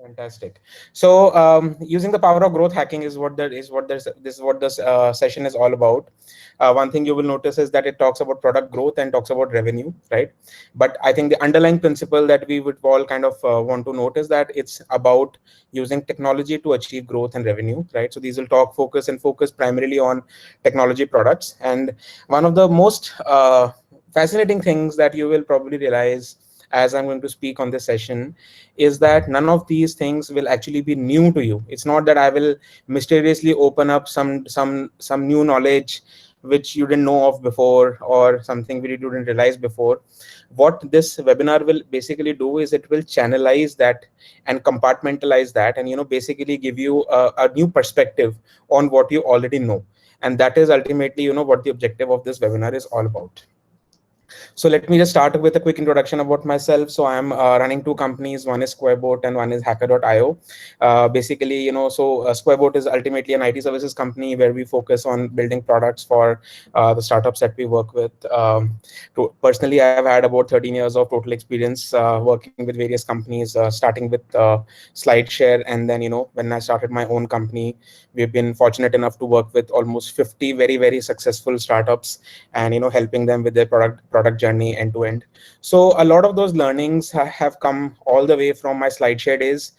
Fantastic. So, using the power of growth hacking is what this is what this session is all about. One thing you will notice is that it talks about product growth and talks about revenue, right? But I think the underlying principle that we would all kind of want to note is that it's about using technology to achieve growth and revenue, right? So these will focus primarily on technology products. And one of the most fascinating things that you will probably realize as I'm going to speak on this session is that none of these things will actually be new to you. It's not that I will mysteriously open up some new knowledge which you didn't know of before, or something which you didn't realize before. What this webinar will basically do is it will channelize that and compartmentalize that, and basically give you a new perspective on what you already know. And that is ultimately what the objective of this webinar is all about. So let me just start with a quick introduction about myself. So I'm running two companies. One is Squareboat and one is Hacker.io. Basically, Squareboat is ultimately an IT services company where we focus on building products for the startups that we work with. Personally, I've had about 13 years of total experience working with various companies, starting with SlideShare. And then, when I started my own company, we've been fortunate enough to work with almost 50 very, very successful startups, and helping them with their product journey end to end. So a lot of those learnings have come all the way from my SlideShare days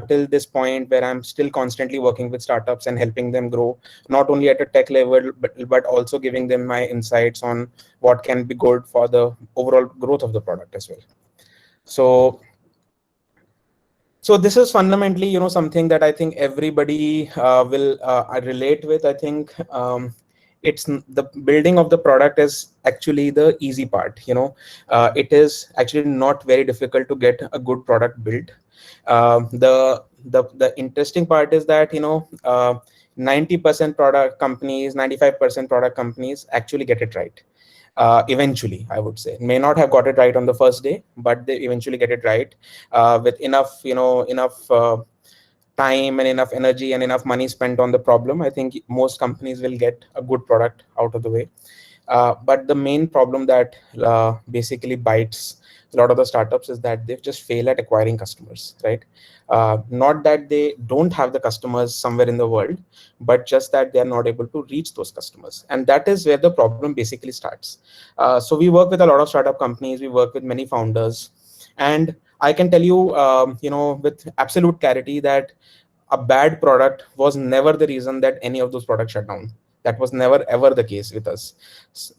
till this point, where I'm still constantly working with startups and helping them grow, not only at a tech level, but also giving them my insights on what can be good for the overall growth of the product as well. So this is fundamentally, something that I think everybody will relate with. I think the building of the product is actually the easy part. It is actually not very difficult to get a good product built. The interesting part is that 90% product companies, 95% product companies actually get it right. Eventually, I would say, may not have got it right on the first day, but they eventually get it right with enough time and enough energy and enough money spent on the problem. I think most companies will get a good product out of the way. But the main problem that basically bites a lot of the startups is that they just fail at acquiring customers, right? Not that they don't have the customers somewhere in the world, but just that they are not able to reach those customers. And that is where the problem basically starts. So we work with a lot of startup companies. We work with many founders. And I can tell you, with absolute clarity that a bad product was never the reason that any of those products shut down. That was never ever the case with us.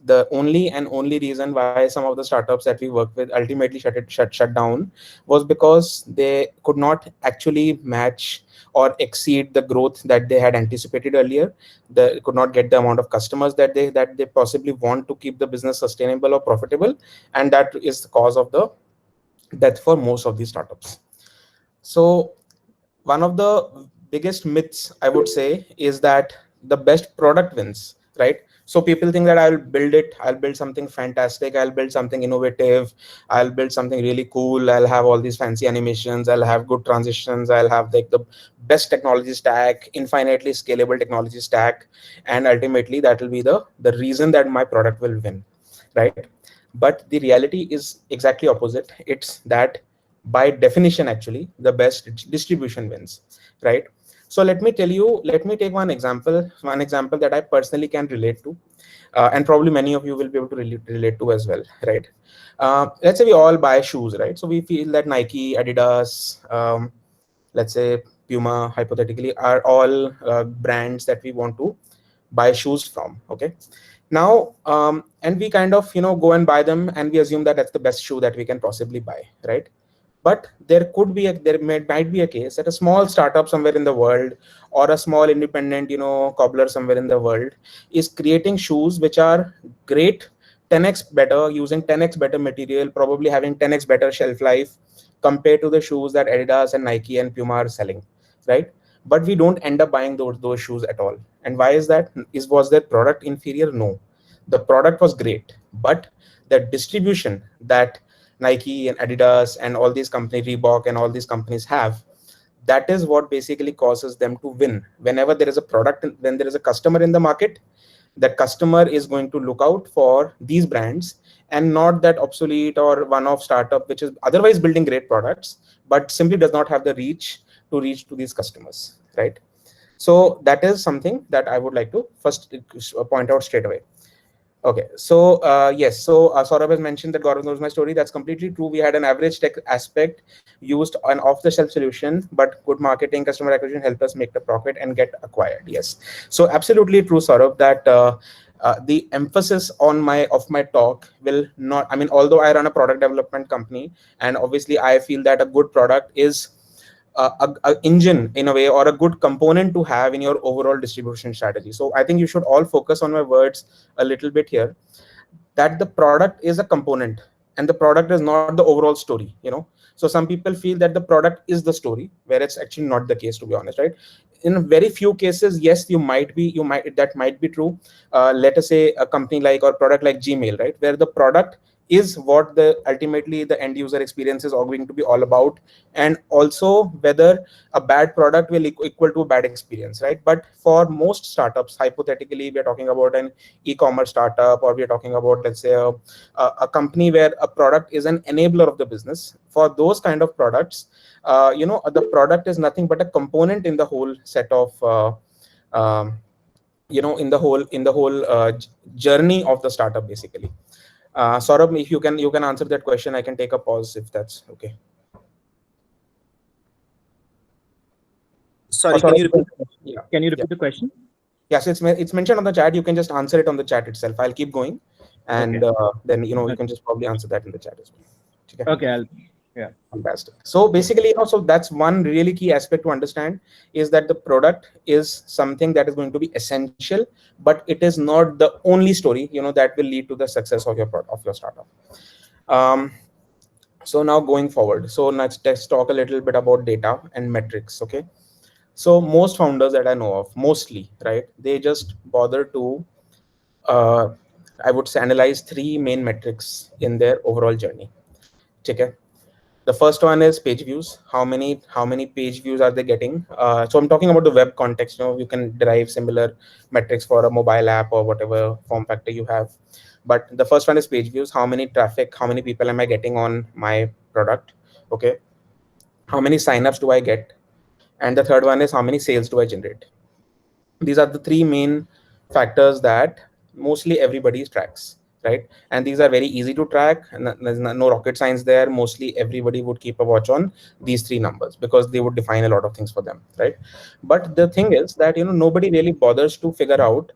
The only reason why some of the startups that we work with ultimately shut down was because they could not actually match or exceed the growth that they had anticipated earlier. They could not get the amount of customers that they possibly want to keep the business sustainable or profitable, and that is the cause of the death for most of these startups. So one of the biggest myths, I would say, is that the best product wins, right? So people think that I'll build something fantastic, I'll build something innovative, I'll build something really cool, I'll have all these fancy animations, I'll have good transitions, I'll have like the best technology stack, infinitely scalable technology stack, and ultimately that will be the reason that my product will win, right? But the reality is exactly opposite. It's that by definition, actually, the best distribution wins, right? So let me take one example that I personally can relate to, and probably many of you will be able to relate to as well, right? Let's say we all buy shoes, right? So we feel that Nike, Adidas, let's say Puma, hypothetically, are all brands that we want to buy shoes from. Okay. Now, and we kind of go and buy them, and we assume that that's the best shoe that we can possibly buy, right? But might be a case that a small startup somewhere in the world, or a small independent cobbler somewhere in the world, is creating shoes which are great, 10x better, using 10x better material, probably having 10x better shelf life compared to the shoes that Adidas and Nike and Puma are selling, right? But we don't end up buying those shoes at all. And why is that? Was their product inferior? No, the product was great, but the distribution that Nike and Adidas and all these companies, Reebok and all these companies have, that is what basically causes them to win. Whenever there is a product, when there is a customer in the market, that customer is going to look out for these brands and not that obsolete or one-off startup which is otherwise building great products but simply does not have the reach to these customers, right? So that is something that I would like to first point out straight away. Okay, so yes, so Saurabh has mentioned that Gaurav knows my story. That's completely true. We had an average tech aspect, used an off-the-shelf solution, but good marketing, customer acquisition helped us make the profit and get acquired. Yes, so absolutely true, Saurabh. That the emphasis on my talk will not. I mean, although I run a product development company, and obviously I feel that a good product is a engine in a way, or a good component to have in your overall distribution strategy. So I think you should all focus on my words a little bit here, that the product is a component and the product is not the overall story, you know. So some people feel that the product is the story, where it's actually not the case, to be honest, right? In very few cases, yes, you might that might be true. Let us say a company like or product like Gmail, right, where the product is what the ultimately the end user experience is all going to be all about, and also whether a bad product will equal to a bad experience, right? But for most startups, hypothetically, we are talking about an e-commerce startup, or we are talking about, let's say, a company where a product is an enabler of the business. For those kind of products, you know, the product is nothing but a component in the whole set of you know, in the whole journey of the startup, basically. Saurabh, if you can answer that question, I can take a pause if that's okay. Sorry, can you repeat? Yeah. Can you repeat the question? Yes, it's mentioned on the chat. You can just answer it on the chat itself. I'll keep going, and then you know you can just probably answer that in the chat as well. Okay, yeah. Fantastic. So basically, you know, so that's one really key aspect to understand, is that the product is something that is going to be essential, but it is not the only story, you know, that will lead to the success of your startup. So now going forward, so let's talk a little bit about data and metrics. Okay. So most founders that I know of, mostly, right, they just bother to, I would say, analyze three main metrics in their overall journey. Okay. The first one is page views. How many page views are they getting? So I'm talking about the web context. You know, you can derive similar metrics for a mobile app or whatever form factor you have. But the first one is page views. How many traffic? How many people am I getting on my product? Okay. How many signups do I get? And the third one is how many sales do I generate? These are the three main factors that mostly everybody tracks, right? And these are very easy to track, and there's no rocket science there. Mostly everybody would keep a watch on these three numbers because they would define a lot of things for them, right? But the thing is that, you know, nobody really bothers to figure out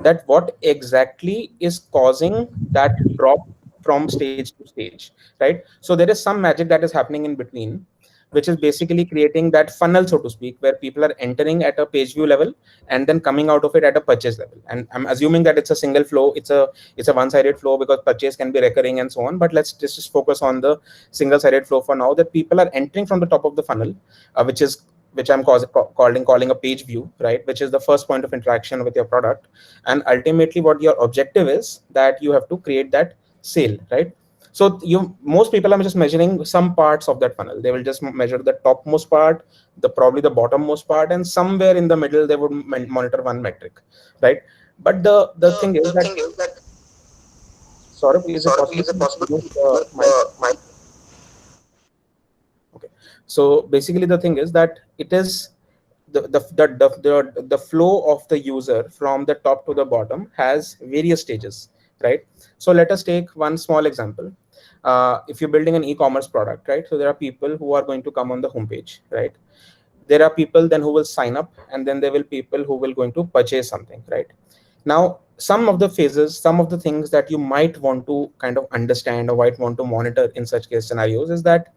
that what exactly is causing that drop from stage to stage, right? So there is some magic that is happening in between, which is basically creating that funnel, so to speak, where people are entering at a page view level and then coming out of it at a purchase level. And I'm assuming that it's a single flow, it's a one-sided flow, because purchase can be recurring and so on. But let's just focus on the single-sided flow for now, that people are entering from the top of the funnel, which I'm calling a page view, right? Which is the first point of interaction with your product. And ultimately what your objective is, that you have to create that sale, right? So most people are just measuring some parts of that funnel. They will just measure the topmost part, probably the bottommost part, and somewhere in the middle they would monitor one metric, right? But the thing is that, Saurabh, is it possible to use the mic? Okay. So basically the thing is that it is the flow of the user from the top to the bottom has various stages, right? So let us take one small example. If you're building an e-commerce product, right? So there are people who are going to come on the homepage, right? There are people then who will sign up, and then there will people who will going to purchase something, right? Now, some of the phases, some of the things that you might want to kind of understand or might want to monitor in such case scenarios is that,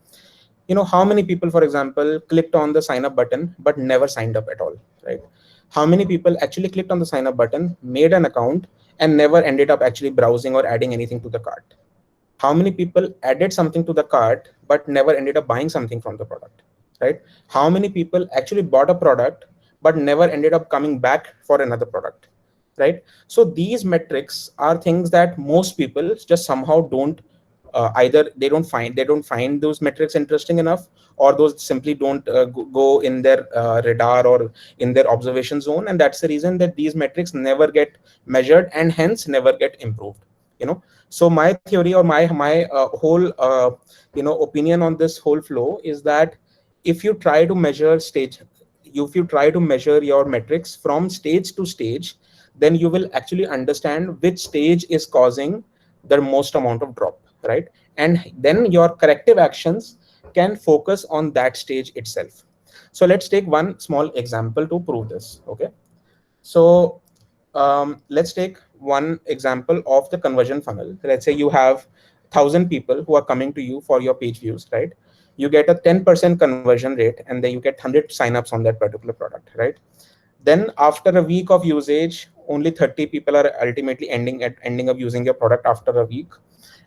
you know, how many people, for example, clicked on the sign up button but never signed up at all, right? How many people actually clicked on the sign up button, made an account, and never ended up actually browsing or adding anything to the cart? How many people added something to the cart but never ended up buying something from the product, right? How many people actually bought a product but never ended up coming back for another product, right? So these metrics are things that most people just somehow don't either they don't find those metrics interesting enough, or those simply don't go in their radar or in their observation zone, and that's the reason that these metrics never get measured and hence never get improved. So my theory, or my whole opinion on this whole flow is that if you try to measure your metrics from stage to stage, then you will actually understand which stage is causing the most amount of drop, right? And then your corrective actions can focus on that stage itself. So let's take one small example to prove this. Okay, so let's take one example of the conversion funnel. Let's say you have 1,000 people who are coming to you for your page views, right? You get a 10% conversion rate, and then you get 100 signups on that particular product, right? Then after a week of usage, only 30 people are ultimately ending up using your product after a week,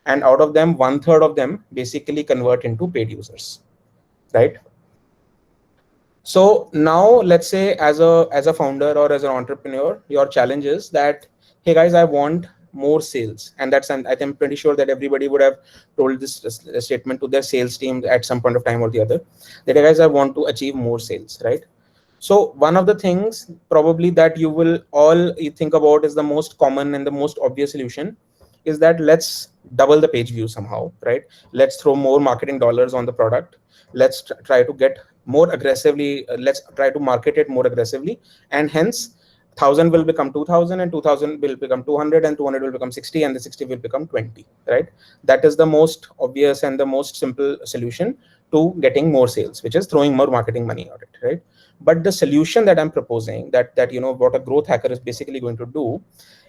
and out of them, 1/3 of them basically convert into paid users, right? So now let's say as a founder or as an entrepreneur, your challenge is that, hey guys, I want more sales. And I'm pretty sure that everybody would have told this statement to their sales team at some point of time or the other, that, hey guys, I want to achieve more sales, right? So one of the things probably that you will all think about is the most common and the most obvious solution is that let's double the page view somehow, right? Let's throw more marketing dollars on the product. Let's try to get more aggressively, let's try to market it more aggressively, and hence 1,000 will become 2,000, and 2,000 will become 200, and 200 will become 60, and the 60 will become 20, right? That is the most obvious and the most simple solution to getting more sales, which is throwing more marketing money at it, right? But the solution that I'm proposing, that what a growth hacker is basically going to do,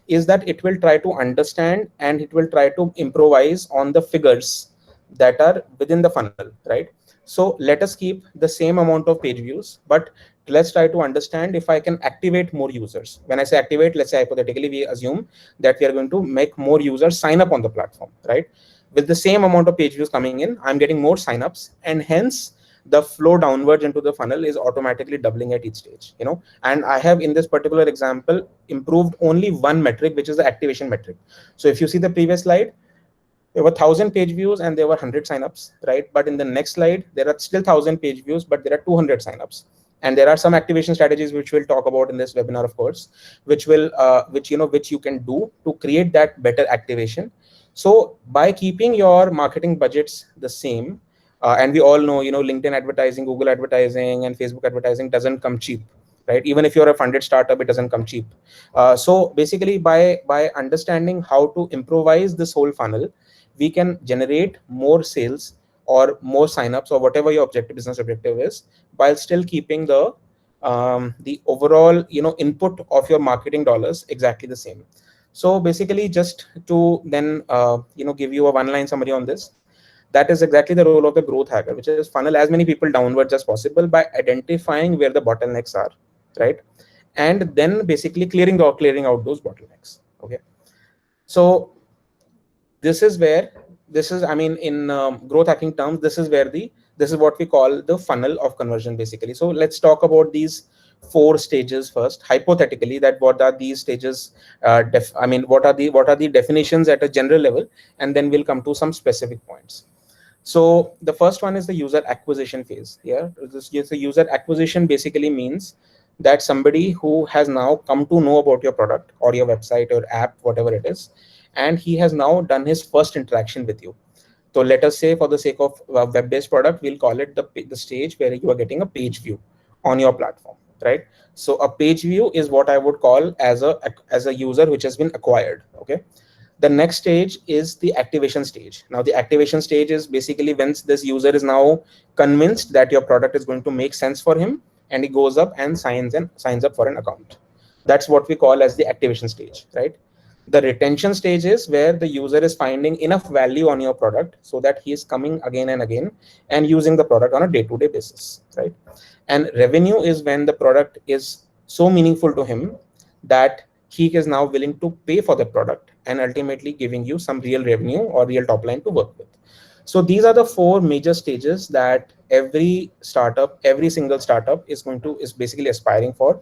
is that it will try to understand and it will try to improvise on the figures that are within the funnel, right? So let us keep the same amount of page views, but let's try to understand if I can activate more users. When I say activate, let's say hypothetically we assume that we are going to make more users sign up on the platform, right? With the same amount of page views coming in, I'm getting more signups, and hence the flow downwards into the funnel is automatically doubling at each stage. And I have in this particular example improved only one metric, which is the activation metric. So if you see the previous slide, there were 1,000 page views and there were 100 signups, right? But in the next slide, there are still 1,000 page views, but there are 200 signups. And there are some activation strategies which we'll talk about in this webinar, of course, which you can do to create that better activation. So by keeping your marketing budgets the same, and we all know, LinkedIn advertising, Google advertising, and Facebook advertising doesn't come cheap, right? Even if you're a funded startup, it doesn't come cheap. So basically, by understanding how to improvise this whole funnel, we can generate more sales or more signups or whatever your business objective is, while still keeping the overall input of your marketing dollars exactly the same. So basically, just to then give you a one-line summary on this, that is exactly the role of the growth hacker, which is funnel as many people downwards as possible by identifying where the bottlenecks are, right? And then basically clearing out those bottlenecks. Okay, so this is in growth hacking terms, this is what we call the funnel of conversion, basically. So let's talk about these 4 stages first, hypothetically, that what are these stages, what are the definitions at a general level, and then we'll come to some specific points. So the first one is the user acquisition phase. Here, the user acquisition basically means that somebody who has now come to know about your product or your website or app, whatever it is, and he has now done his first interaction with you. So let us say, for the sake of a web-based product, we'll call it the stage where you are getting a page view on your platform, right? So a page view is what I would call as a user which has been acquired. Okay. The next stage is the activation stage. Now, the activation stage is basically when this user is now convinced that your product is going to make sense for him, and he goes up and signs up for an account. That's what we call as the activation stage, right? The retention stage is where the user is finding enough value on your product so that he is coming again and again and using the product on a day-to-day basis, right? And revenue is when the product is so meaningful to him that he is now willing to pay for the product and ultimately giving you some real revenue or real top line to work with. So these are the 4 major stages that every single startup is basically aspiring for.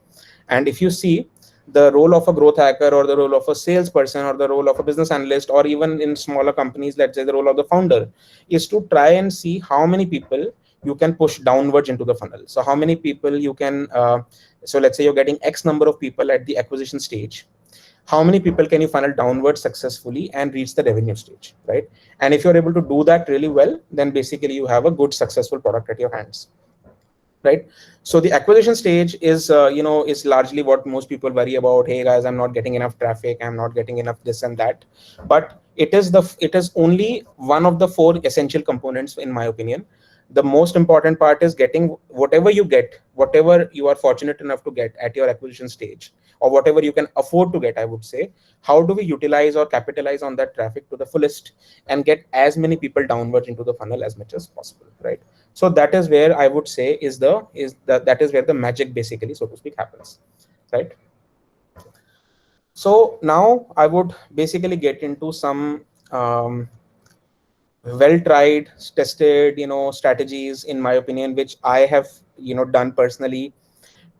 And if you see, The role of a growth hacker, or the role of a salesperson, or the role of a business analyst, or even in smaller companies, let's say the role of the founder, is to try and see how many people you can push downwards into the funnel. So how many people you can, so let's say you're getting X number of people at the acquisition stage, how many people can you funnel downwards successfully and reach the revenue stage, right? And if you're able to do that really well, then basically you have a good successful product at your hands, right? So the acquisition stage is is largely what most people worry about. Hey guys, I'm not getting enough traffic, I'm not getting enough this and that. But it is only one of the four essential components, in my opinion. The most important part is getting whatever you are fortunate enough to get at your acquisition stage, or whatever you can afford to get, I would say. How do we utilize or capitalize on that traffic to the fullest and get as many people downwards into the funnel as much as possible, right? So that is where I would say that is where the magic, basically, so to speak, happens, right? So now I would basically get into some well tried, tested, strategies, in my opinion, which I have done personally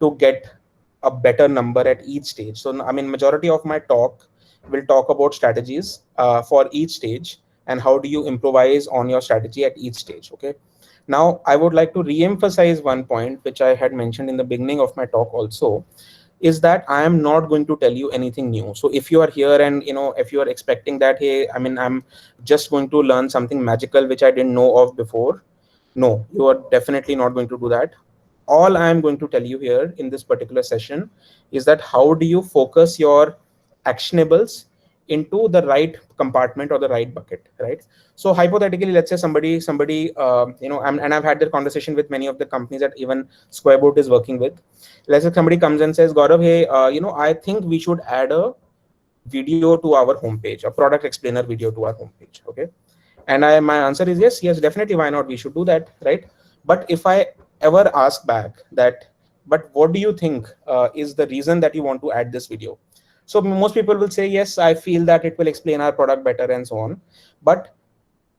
to get a better number at each stage. So I mean, majority of my talk will talk about strategies for each stage, and how do you improvise on your strategy at each stage. Okay. Now, I would like to re-emphasize one point which I had mentioned in the beginning of my talk also, is that I am not going to tell you anything new. So if you are here and if you are expecting that, hey, I mean, I'm just going to learn something magical which I didn't know of before, no, you are definitely not going to do that. All I am going to tell you here in this particular session is that how do you focus your actionables into the right compartment or the right bucket, right? So hypothetically, let's say somebody and I've had that conversation with many of the companies that even Squareboot is working with. Let's say somebody comes and says, Gaurav, hey, I think we should add a video to our homepage, a product explainer video to our homepage. Okay. And my answer is yes, definitely, why not? We should do that, right? But if I ever ask back that, but what do you think is the reason that you want to add this video? So most people will say, yes, I feel that it will explain our product better and so on. But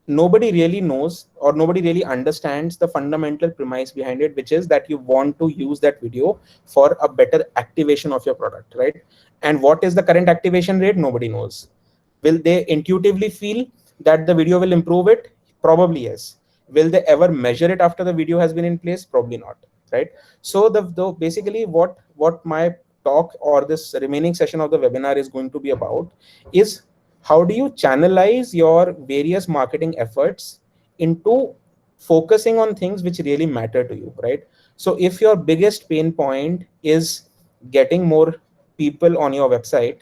nobody really knows, or nobody really understands the fundamental premise behind it, which is that you want to use that video for a better activation of your product, right? And what is the current activation rate? Nobody knows. Will they intuitively feel that the video will improve it? Probably yes. Will they ever measure it after the video has been in place? Probably not, right? So the basically what my talk or this remaining session of the webinar is going to be about is, how do you channelize your various marketing efforts into focusing on things which really matter to you, right? So if your biggest pain point is getting more people on your website,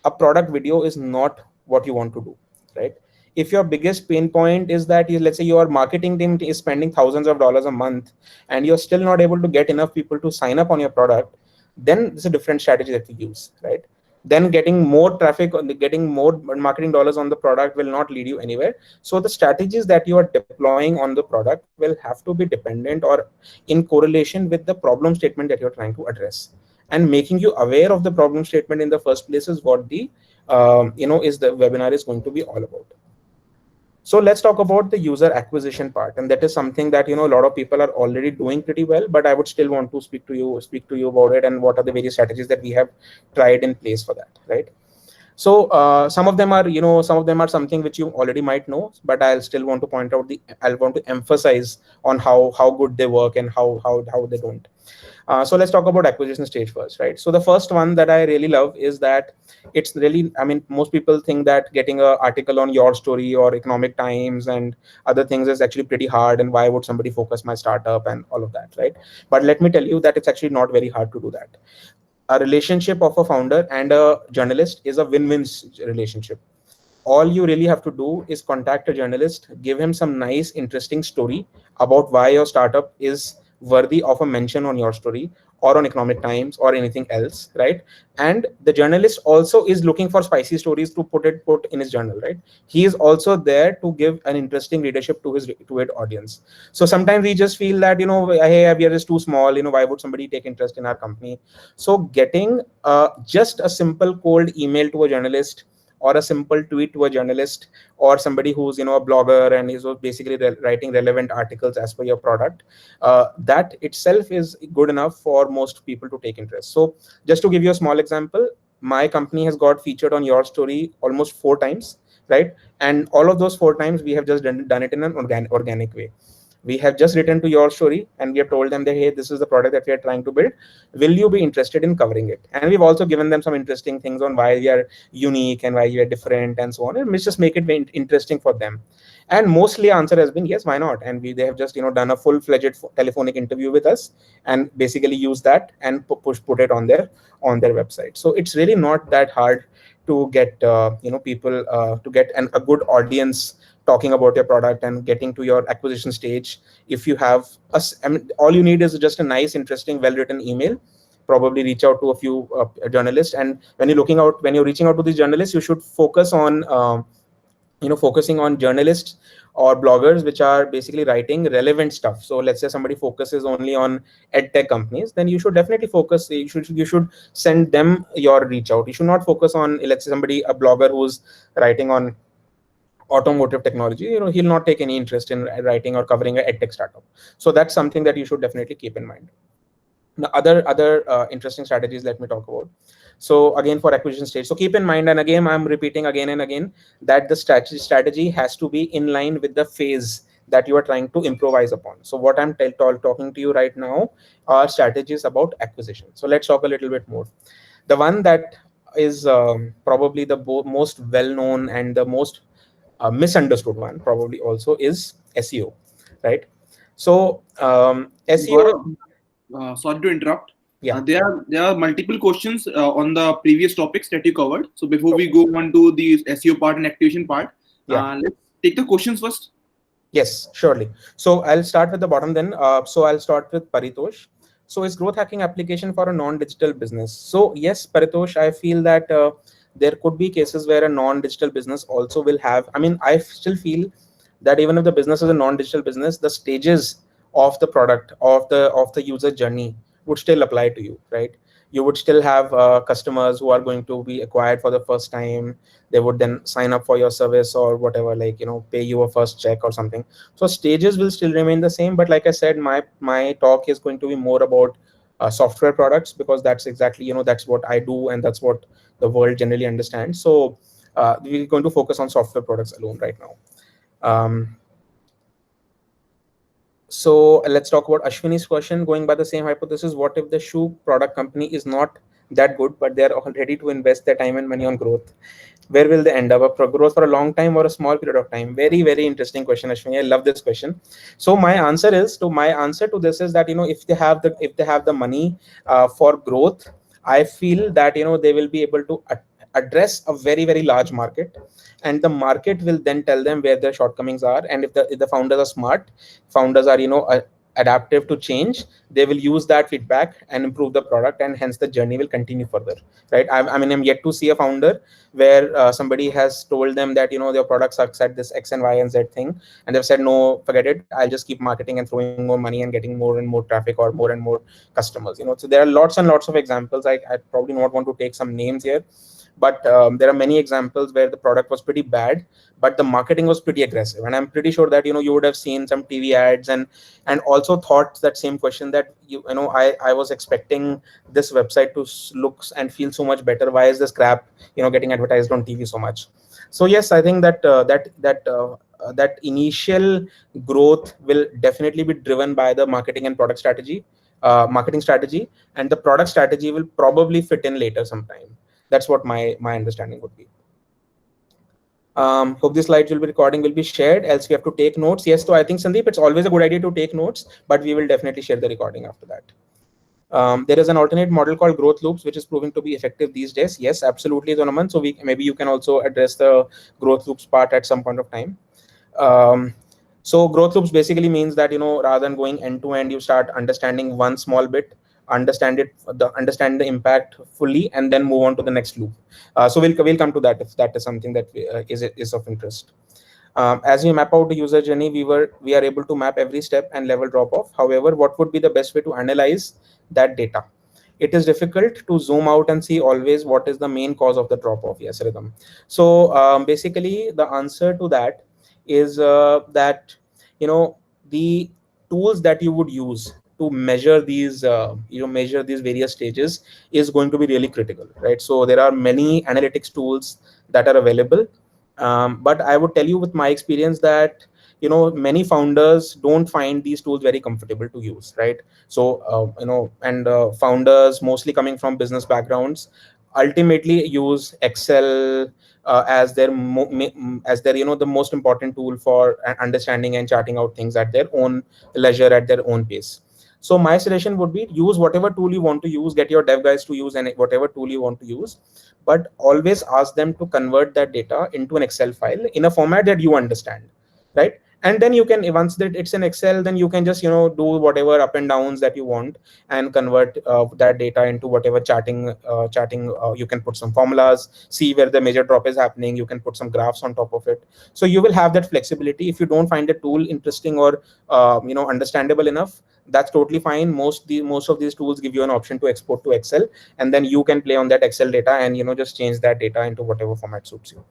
a product video is not what you want to do, right? If your biggest pain point is that let's say your marketing team is spending thousands of dollars a month and you're still not able to get enough people to sign up on your product, then it's a different strategy that we use, right? Then getting more traffic, getting more marketing dollars on the product will not lead you anywhere. So the strategies that you are deploying on the product will have to be dependent or in correlation with the problem statement that you're trying to address. And making you aware of the problem statement in the first place is what the is the webinar is going to be all about. So let's talk about the user acquisition part, and that is something that a lot of people are already doing pretty well. But I would still want to speak to you about it, and what are the various strategies that we have tried in place for that, right? So some of them are something which you already might know, but I'll still want to point out I'll want to emphasize on how good they work and how they don't. So let's talk about acquisition stage first, right? So the first one that I really love is that it's really, I mean, most people think that getting an article on Your Story or Economic Times and other things is actually pretty hard, and why would somebody focus my startup and all of that, right? But let me tell you that it's actually not very hard to do that. A relationship of a founder and a journalist is a win-win relationship. All you really have to do is contact a journalist, give him some nice, interesting story about why your startup is worthy of a mention on Your Story or on Economic Times or anything else, right? And the journalist also is looking for spicy stories to put in his journal, right? He is also there to give an interesting readership to his audience. So sometimes we just feel that hey, we are just too small. Why would somebody take interest in our company? So getting just a simple cold email to a journalist or a simple tweet to a journalist or somebody who's, a blogger and is basically writing relevant articles as per your product, that itself is good enough for most people to take interest. So just to give you a small example, my company has got featured on Your Story almost 4 times, right? And all of those 4 times we have just done it in an organic way. We have just written to Your Story and we have told them that, hey, this is the product that we are trying to build, will you be interested in covering it? And we've also given them some interesting things on why we are unique and why we are different and so on, and we just make it very interesting for them. And mostly answer has been yes, why not? And they have just done a full-fledged telephonic interview with us and basically use that and put it on their website. So it's really not that hard to get people to get a good audience talking about your product and getting to your acquisition stage. If you have all you need is just a nice, interesting, well-written email. Probably reach out to a few journalists, and when you're reaching out to these journalists, you should focus on focusing on journalists or bloggers which are basically writing relevant stuff. So let's say somebody focuses only on edtech companies, then you should definitely focus. You should send them your reach out. You should not focus on, let's say, a blogger who's writing on automotive technology. He'll not take any interest in writing or covering a edtech startup. So that's something that you should definitely keep in mind. Now, other interesting strategies, let me talk about. So again, for acquisition stage, so keep in mind, and again I'm repeating again and again, that the strategy has to be in line with the phase that you are trying to improvise upon. So what I'm talking to you right now are strategies about acquisition. So let's talk a little bit more. The one that is probably the most well-known and the most misunderstood one probably also is SEO, right? So SEO. Sorry to interrupt. Yeah. There are multiple questions on the previous topics that you covered. So before we go on to the SEO part and activation part, let's take the questions first. Yes, surely. So I'll start with the bottom then. So I'll start with Paritosh. So is growth hacking application for a non-digital business? So yes, Paritosh, I feel that there could be cases where a non-digital business also will have, I still feel that even if the business is a non-digital business, the stages of the product, of the user journey would still apply to you, right? You would still have customers who are going to be acquired for the first time. They would then sign up for your service or whatever, pay you a first check or something. So stages will still remain the same, but like I said, my talk is going to be more about software products, because that's exactly, that's what I do and that's what the world generally understands. So we're going to focus on software products alone right now. So let's talk about Ashwini's question. Going by the same hypothesis, what if the shoe product company is not that good, but they're all ready to invest their time and money on growth? Where will they end up? Growth for a long time or a small period of time? Very, very interesting question, Ashwini. I love this question. So my answer to this is that, if they have the money for growth, I feel that they will be able to address a very, very large market, and the market will then tell them where their shortcomings are. And if the founders are smart, founders are adaptive to change, they will use that feedback and improve the product, and hence the journey will continue further, right? I'm yet to see a founder where somebody has told them that their product sucks at this X and Y and Z thing, and they've said, no, forget it, I'll just keep marketing and throwing more money and getting more and more traffic or more and more customers. So there are lots and lots of examples. I probably not want to take some names here, but there are many examples where the product was pretty bad, but the marketing was pretty aggressive. And I'm pretty sure that you would have seen some TV ads and also thought that same question, that I was expecting this website to look and feel so much better. Why is this crap getting advertised on TV so much? So yes, I think that that initial growth will definitely be driven by the marketing and product strategy, and the product strategy will probably fit in later sometime. That's what my understanding would be. Hope the slides will be shared, else we have to take notes. Yes, so I think, Sandeep, it's always a good idea to take notes, but we will definitely share the recording after that. There is an alternate model called growth loops, which is proving to be effective these days. Yes, absolutely, Donovan. So maybe you can also address the growth loops part at some point of time. So growth loops basically means that, rather than going end to end, you start understanding one small bit, understand the impact fully, and then move on to the next loop. So we'll come to that if that is something that is of interest. As we map out the user journey, we are able to map every step and level drop off. However, what would be the best way to analyze that data? it is difficult to zoom out and see always what is the main cause of the drop off. Yes, Rhythm. So basically the answer to that is that, the tools that you would use to measure these measure these various stages is going to be really critical, right? So there are many analytics tools that are available, but I would tell you with my experience that many founders don't find these tools very comfortable to use, right? So and founders mostly coming from business backgrounds ultimately use Excel as their as their the most important tool for understanding and charting out things at their own leisure, at their own pace. So my suggestion would be, use whatever tool you want to use, get your dev guys to use and whatever tool you want to use, but always ask them to convert that data into an Excel file in a format that you understand, right? And then you can, once that it's in Excel, then you can just do whatever up and downs that you want and convert that data into whatever charting. You can put some formulas, see where the major drop is happening. You can put some graphs on top of it. So you will have that flexibility. If you don't find the tool interesting or understandable enough, that's totally fine. Most of these tools give you an option to export to Excel, and then you can play on that Excel data and just change that data into whatever format suits you.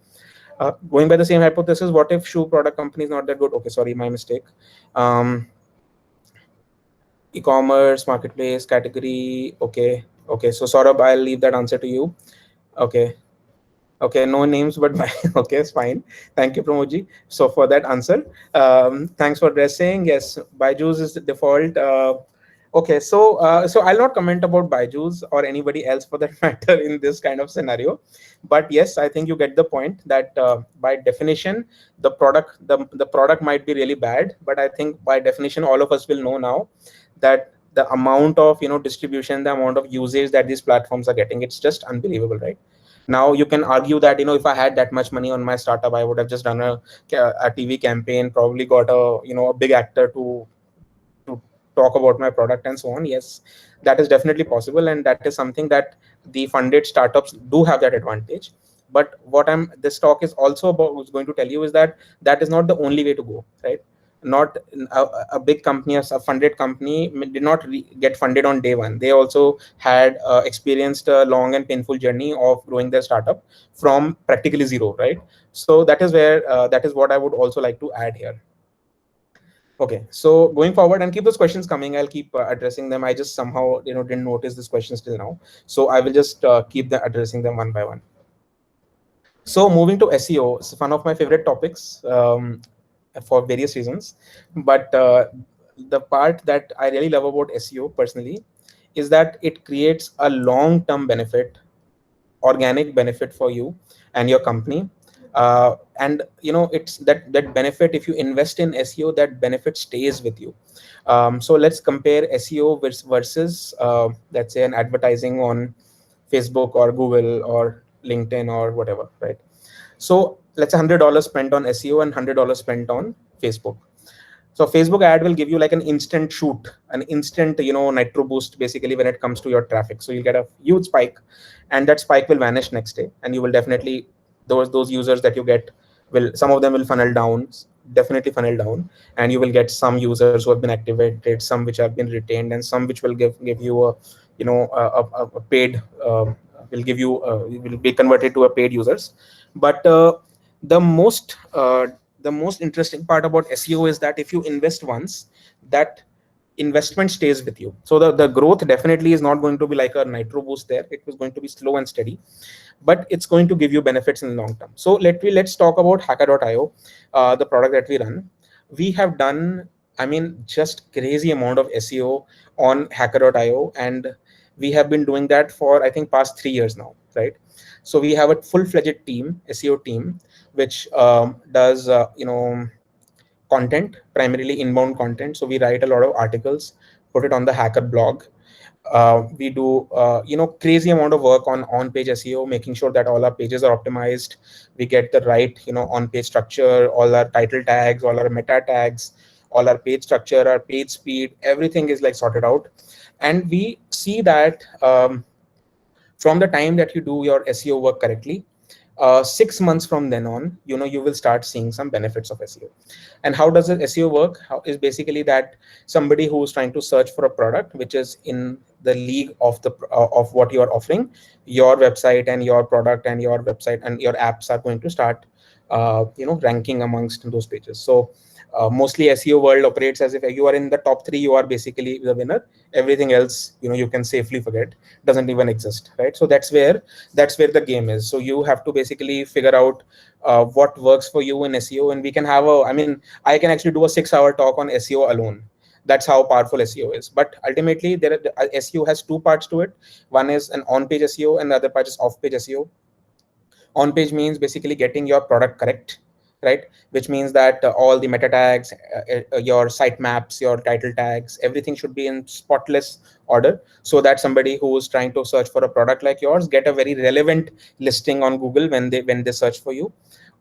Going by the same hypothesis, what if shoe product company is not that good? Okay, sorry, my mistake. E-commerce, marketplace, category. Okay. So Saurabh, I'll leave that answer to you. Okay, no names, but okay, it's fine. Thank you, Pramoji. So for that answer, thanks for addressing. Yes, Byju's is the default. Okay, so I'll not comment about Byju's or anybody else for that matter in this kind of scenario, but yes, I think you get the point that by definition the product might be really bad, but I think by definition all of us will know now that the amount of distribution, the amount of usage that these platforms are getting, it's just unbelievable, right? Now you can argue that if I had that much money on my startup, I would have just done a TV campaign, probably got a big actor to talk about my product and so on. Yes, that is definitely possible, and that is something that the funded startups do have that advantage. But what this talk is also going to tell you is that that is not the only way to go, right? Not a big company, a funded company did not get funded on day one. They also had experienced a long and painful journey of growing their startup from practically zero, right? So that is where that is what I would also like to add here. Okay, so going forward, and keep those questions coming, I'll keep addressing them. I just somehow didn't notice this question till now, so I will just keep addressing them one by one. So moving to SEO, it's one of my favorite topics for various reasons, but the part that I really love about SEO personally is that it creates a long-term benefit, organic benefit for you and your company. And it's that benefit, if you invest in SEO, that benefit stays with you. So let's compare SEO versus let's say an advertising on Facebook or Google or LinkedIn or whatever, right? So let's say $100 spent on SEO and $100 spent on Facebook. So Facebook ad will give you like an instant shoot, an instant nitro boost basically when it comes to your traffic. So you'll get a huge spike, and that spike will vanish next day, and you will definitely those users that you get some of them will definitely funnel down, and you will get some users who have been activated, some which have been retained, and some which will give you a paid will give you will be converted to a paid users. But the most interesting part about SEO is that if you invest once, that investment stays with you. So the growth definitely is not going to be like a nitro boost there. It was going to be slow and steady, but it's going to give you benefits in the long term. So let's talk about Hacker.io, the product that we run. We have done, just crazy amount of SEO on Hacker.io, and we have been doing that for I think past 3 years now, right? So we have a full-fledged team, SEO team, which does content, primarily inbound content. So we write a lot of articles, put it on the Hacker blog. We do crazy amount of work on page SEO, making sure that all our pages are optimized. We get the right on page structure, all our title tags, all our meta tags, all our page structure, our page speed, everything is like sorted out. And we see that from the time that you do your SEO work correctly, 6 months from then on, you will start seeing some benefits of SEO. And how does the SEO work? How is basically that somebody who is trying to search for a product which is in the league of the of what you are offering, your website and your product and your website and your apps are going to start ranking amongst those pages. So mostly SEO world operates as if you are in the top 3, you are basically the winner. Everything else, you can safely forget, doesn't even exist, right? So that's where the game is. So you have to basically figure out what works for you in SEO, and we can have I can actually do a 6-hour talk on SEO alone. That's how powerful SEO is. But ultimately, SEO has 2 parts to it. One is an on-page SEO, and the other part is off-page SEO. On-page means basically getting your product correct, right? Which means that all the meta tags, your site maps, your title tags, everything should be in spotless order, so that somebody who is trying to search for a product like yours get a very relevant listing on Google when they search for you.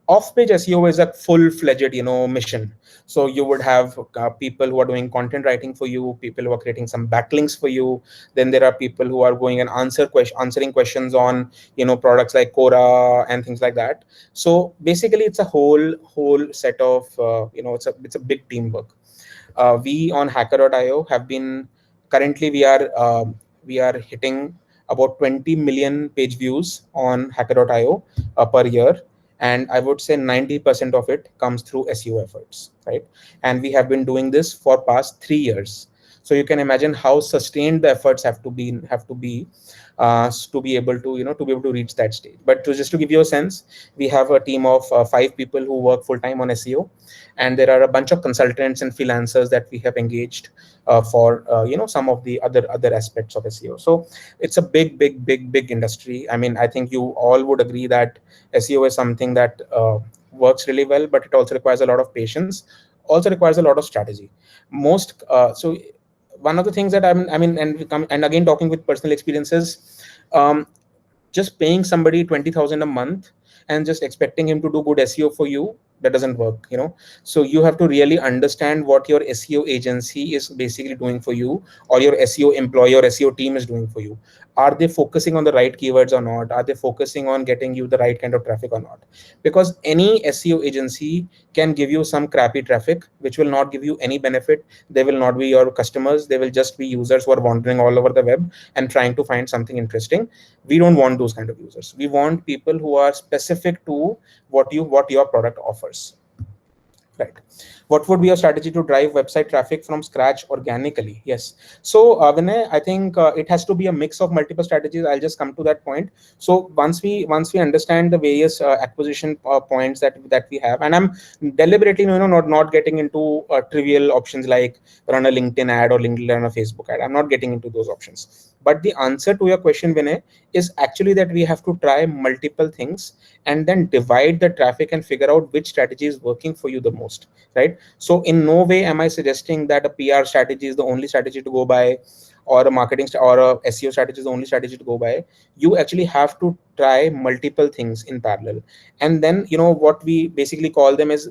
Off-page SEO is a full-fledged, mission. So you would have people who are doing content writing for you, people who are creating some backlinks for you. Then there are people who are going and answering questions on, products like Quora and things like that. So basically, it's a whole set of, it's a big teamwork. We on Hacker.io have been currently we are hitting about 20 million page views on Hacker.io per year. And I would say 90% of it comes through SEO efforts, right? And we have been doing this for past 3 years. So you can imagine how sustained the efforts have to be to be able to reach that stage. But just to give you a sense, we have a team of 5 people who work full time on SEO, and there are a bunch of consultants and freelancers that we have engaged for some of the other aspects of SEO. So it's a big industry. I think you all would agree that SEO is something that works really well, but it also requires a lot of patience, also requires a lot of strategy. So one of the things that and again, talking with personal experiences, just paying somebody 20,000 a month and just expecting him to do good SEO for you, that doesn't work. So you have to really understand what your SEO agency is basically doing for you, or your SEO employee or SEO team is doing for you. Are they focusing on the right keywords or not? Are they focusing on getting you the right kind of traffic or not? Because any SEO agency can give you some crappy traffic which will not give you any benefit. They will not be your customers. They will just be users who are wandering all over the web and trying to find something interesting. We don't want those kind of users. We want people who are specific to what your product offers, right? What would be your strategy to drive website traffic from scratch organically? Yes. So Vinay, I think it has to be a mix of multiple strategies. I'll just come to that point. So once we understand the various acquisition points that we have, and I'm deliberately not getting into trivial options like run a LinkedIn ad or run a Facebook ad. I'm not getting into those options. But the answer to your question, Vinay, is actually that we have to try multiple things and then divide the traffic and figure out which strategy is working for you the most, right? So in no way am I suggesting that a PR strategy is the only strategy to go by, or a marketing or a SEO strategy is the only strategy to go by. You actually have to try multiple things in parallel. And then, what we basically call them is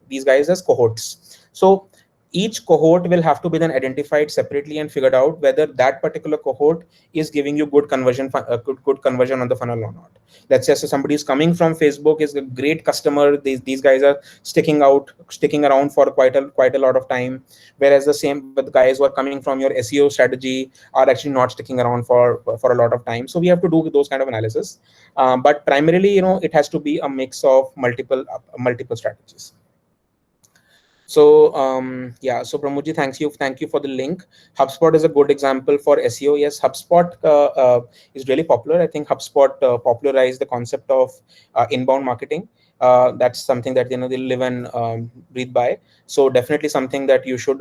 these guys as cohorts. So each cohort will have to be then identified separately and figured out whether that particular cohort is giving you good conversion on the funnel or not. Let's say somebody is coming from Facebook, is a great customer. These guys are sticking around for quite a lot of time, whereas the same with guys who are coming from your SEO strategy are actually not sticking around for a lot of time. So we have to do those kind of analysis, but primarily, it has to be a mix of multiple strategies. So so Pramodji, thank you for the link. HubSpot is a good example for SEO. Yes, HubSpot is really popular. I think HubSpot popularized the concept of inbound marketing. That's something that they live and breathe by. So definitely something that you should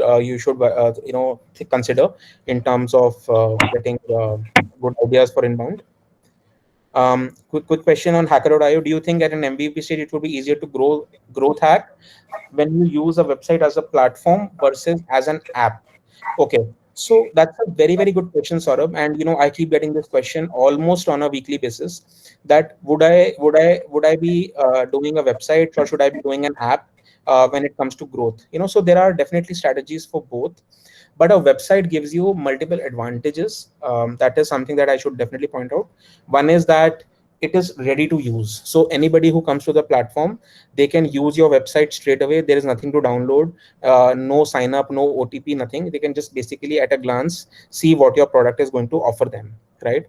consider in terms of getting good ideas for inbound. Quick question on Hacker.io. Do you think at an MVP stage it would be easier to growth hack when you use a website as a platform versus as an app? Okay, so that's a very good question, Saurabh. And I keep getting this question almost on a weekly basis. That would I be doing a website, or should I be doing an app when it comes to growth? So there are definitely strategies for both. But a website gives you multiple advantages. That is something that I should definitely point out. One is that it is ready to use. So anybody who comes to the platform, they can use your website straight away. There is nothing to download, no sign up, no OTP, nothing. They can just basically at a glance see what your product is going to offer them, right?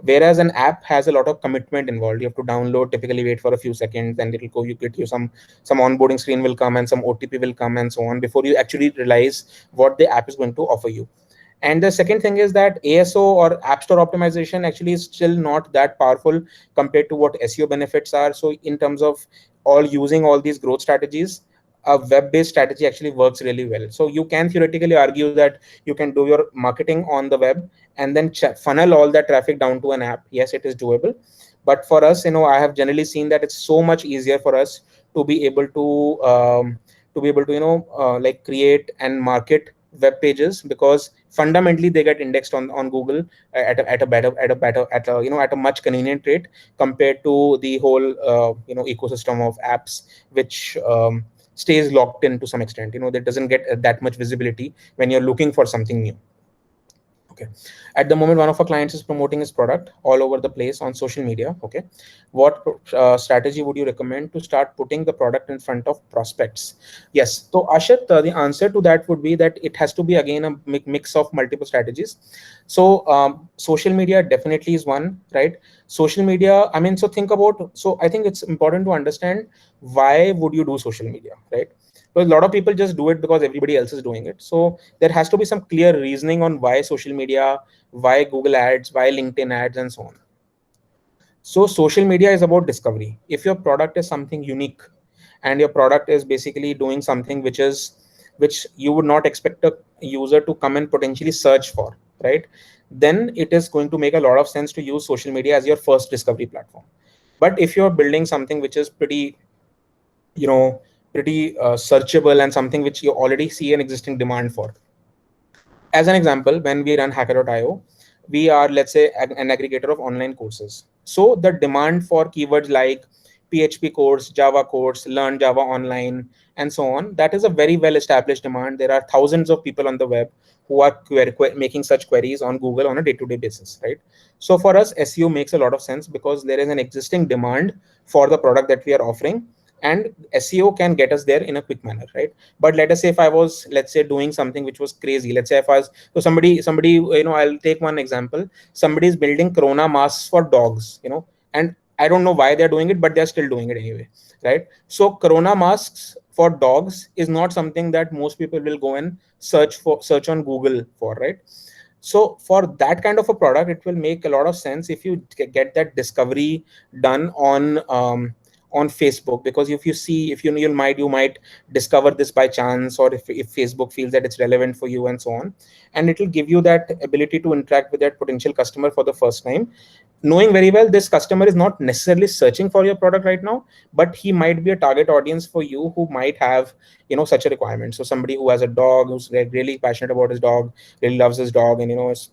Whereas an app has a lot of commitment involved. You have to download, typically wait for a few seconds, then it'll go, you get you some onboarding screen will come and some OTP will come and so on before you actually realize what the app is going to offer you. And the second thing is that ASO or App Store optimization actually is still not that powerful compared to what SEO benefits are. So in terms of using all these growth strategies, a web-based strategy actually works really well. So you can theoretically argue that you can do your marketing on the web and then funnel all that traffic down to an app. Yes, it is doable. But for us, I have generally seen that it's so much easier for us to be able to like create and market web pages, because fundamentally they get indexed on Google at a much convenient rate compared to the whole ecosystem of apps, which stays locked in to some extent. That doesn't get that much visibility when you're looking for something new. Okay. At the moment, one of our clients is promoting his product all over the place on social media. Okay. What strategy would you recommend to start putting the product in front of prospects? Yes. So Ashit, the answer to that would be that it has to be again a mix of multiple strategies. So social media definitely is one, right? Social media, I mean, so I think it's important to understand why would you do social media, right? Because a lot of people just do it because everybody else is doing it. So there has to be some clear reasoning on why social media, why Google ads, why LinkedIn ads, and so on. So social media is about discovery. If your product is something unique and your product is basically doing something which you would not expect a user to come and potentially search for, right? Then it is going to make a lot of sense to use social media as your first discovery platform. But if you're building something which is pretty searchable and something which you already see an existing demand for. As an example, when we run Hacker.io, we are, let's say, an aggregator of online courses. So the demand for keywords like PHP course, Java course, Learn Java online, and so on, that is a very well-established demand. There are thousands of people on the web who are making such queries on Google on a day-to-day basis, right? So for us, SEO makes a lot of sense because there is an existing demand for the product that we are offering, and SEO can get us there in a quick manner, right? But let us say if I was, let's say, doing something which was crazy, let's say if I was, so somebody, I'll take one example. Somebody is building corona masks for dogs, and I don't know why they're doing it, but they're still doing it anyway, right? So corona masks for dogs is not something that most people will go and search on Google for, right? So for that kind of a product, it will make a lot of sense if you get that discovery done on Facebook, because if you might discover this by chance, or if Facebook feels that it's relevant for you and so on, and it will give you that ability to interact with that potential customer for the first time, knowing very well this customer is not necessarily searching for your product right now, but he might be a target audience for you who might have such a requirement. So somebody who has a dog, who's really passionate about his dog, really loves his dog, and is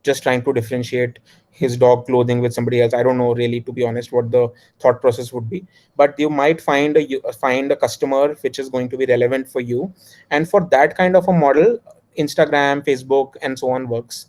just trying to differentiate his dog clothing with somebody else. I don't know really, to be honest, what the thought process would be, but you might find a customer which is going to be relevant for you. And for that kind of a model, Instagram, Facebook, and so on works.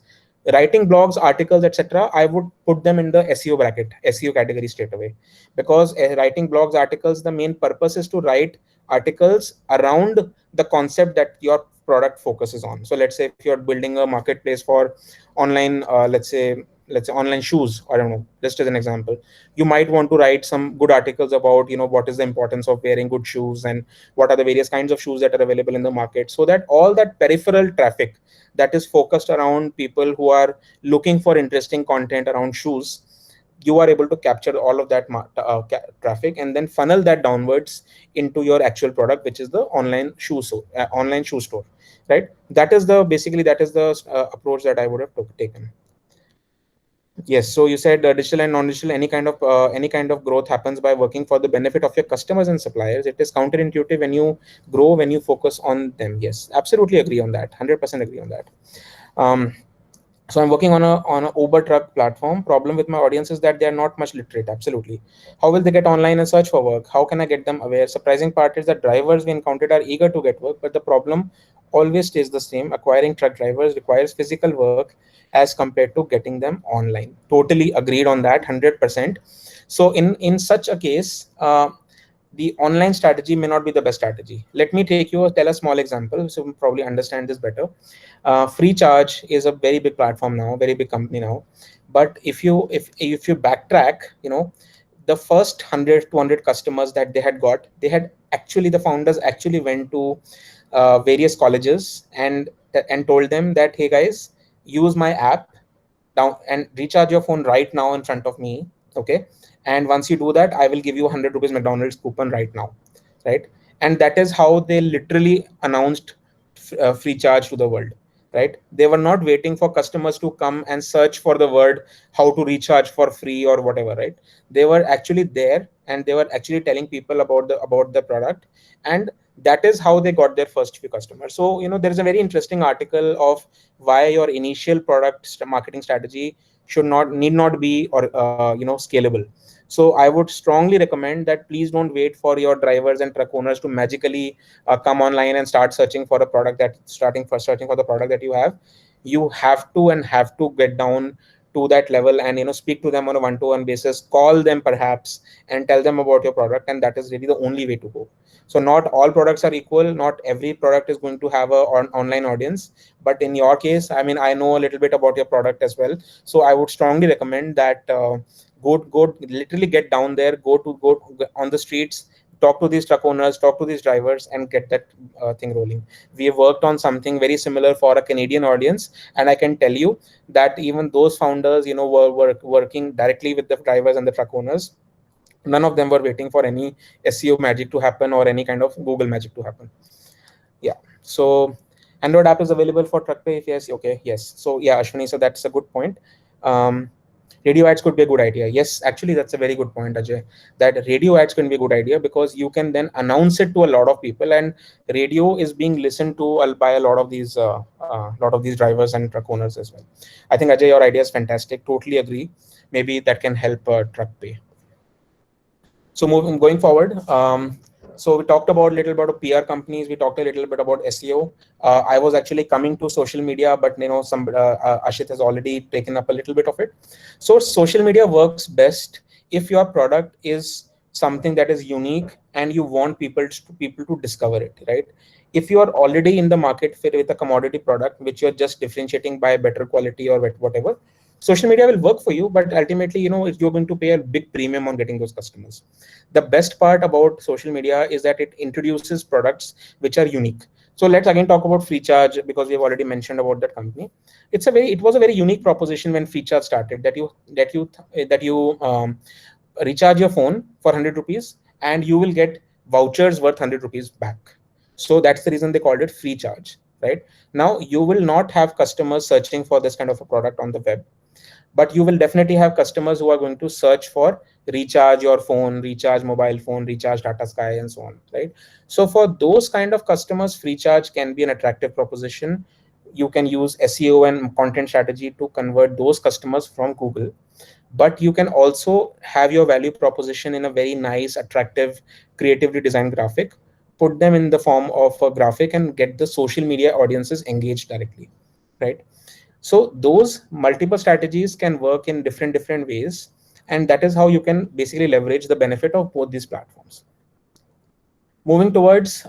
Writing blogs, articles, etc., I would put them in the SEO bracket, SEO category straight away, because writing blogs, articles, the main purpose is to write articles around the concept that your product focuses on. So let's say if you're building a marketplace for online, let's say online shoes, I don't know, just as an example, you might want to write some good articles about what is the importance of wearing good shoes and what are the various kinds of shoes that are available in the market, so that all that peripheral traffic that is focused around people who are looking for interesting content around shoes, you are able to capture all of that traffic and then funnel that downwards into your actual product, which is the online shoe store, right? That is the approach that I would have taken. Yes. So you said digital and non-digital, any kind of growth happens by working for the benefit of your customers and suppliers. It is counterintuitive when you grow, when you focus on them. Yes, absolutely agree on that. 100% agree on that. So I'm working on a Uber truck platform. Problem with my audience is that they are not much literate. Absolutely. How will they get online and search for work? How can I get them aware? Surprising part is that drivers we encountered are eager to get work, but the problem always stays the same. Acquiring truck drivers requires physical work as compared to getting them online. Totally agreed on that, 100%. So in such a case, the online strategy may not be the best strategy. Let me tell a small example so you probably understand this better. Free charge is a very big platform now, very big company now. But if you backtrack, the first 100 200 customers that they had got, the founders actually went to various colleges and told them that, hey guys, use my app down and recharge your phone right now in front of me. Okay, and once you do that, I will give you 100 rupees McDonald's coupon right now, right? And that is how they literally announced free charge to the world, right? They were not waiting for customers to come and search for the word how to recharge for free or whatever, right? They were actually there and they were actually telling people about the product, and that is how they got their first few customers. So there is a very interesting article of why your initial marketing strategy need not be or scalable. So I would strongly recommend that please don't wait for your drivers and truck owners to magically come online and start searching for searching for the product that you have. You have to get down to that level and speak to them on a one-to-one basis, call them perhaps and tell them about your product, and that is really the only way to go. So not all products are equal, not every product is going to have a online audience, but in your case, I mean, I know a little bit about your product as well, so I would strongly recommend that go literally get down there, go on the streets, talk to these truck owners, talk to these drivers, and get that thing rolling. We have worked on something very similar for a Canadian audience, and I can tell you that even those founders were working directly with the drivers and the truck owners. None of them were waiting for any SEO magic to happen or any kind of Google magic to happen. Yeah. So Android app is available for TruckPay. If yes, okay, yes. So yeah, Ashwini, so that's a good point. Radio ads could be a good idea. Yes, actually, that's a very good point, Ajay. That radio ads can be a good idea because you can then announce it to a lot of people, and radio is being listened to by a lot of these drivers and truck owners as well. I think Ajay, your idea is fantastic. Totally agree. Maybe that can help TruckPay. So going forward, so we talked about a little bit of PR companies. We talked a little bit about SEO. I was actually coming to social media, but Ashit has already taken up a little bit of it. So social media works best if your product is something that is unique and you want people to discover it, right? If you are already in the market with a commodity product which you're just differentiating by better quality or whatever, social media will work for you, but ultimately, you're going to pay a big premium on getting those customers. The best part about social media is that it introduces products which are unique. So let's again talk about FreeCharge because we've already mentioned about that company. It was a very unique proposition when FreeCharge started, that you recharge your phone for 100 rupees and you will get vouchers worth 100 rupees back. So that's the reason they called it FreeCharge, right? Now you will not have customers searching for this kind of a product on the web, but you will definitely have customers who are going to search for recharge your phone, recharge mobile phone, recharge Tata Sky, and so on, right? So for those kind of customers, FreeCharge can be an attractive proposition. You can use SEO and content strategy to convert those customers from Google, but you can also have your value proposition in a very nice, attractive, creatively designed graphic, put them in the form of a graphic and get the social media audiences engaged directly, right? So those multiple strategies can work in different ways, and that is how you can basically leverage the benefit of both these platforms. Moving towards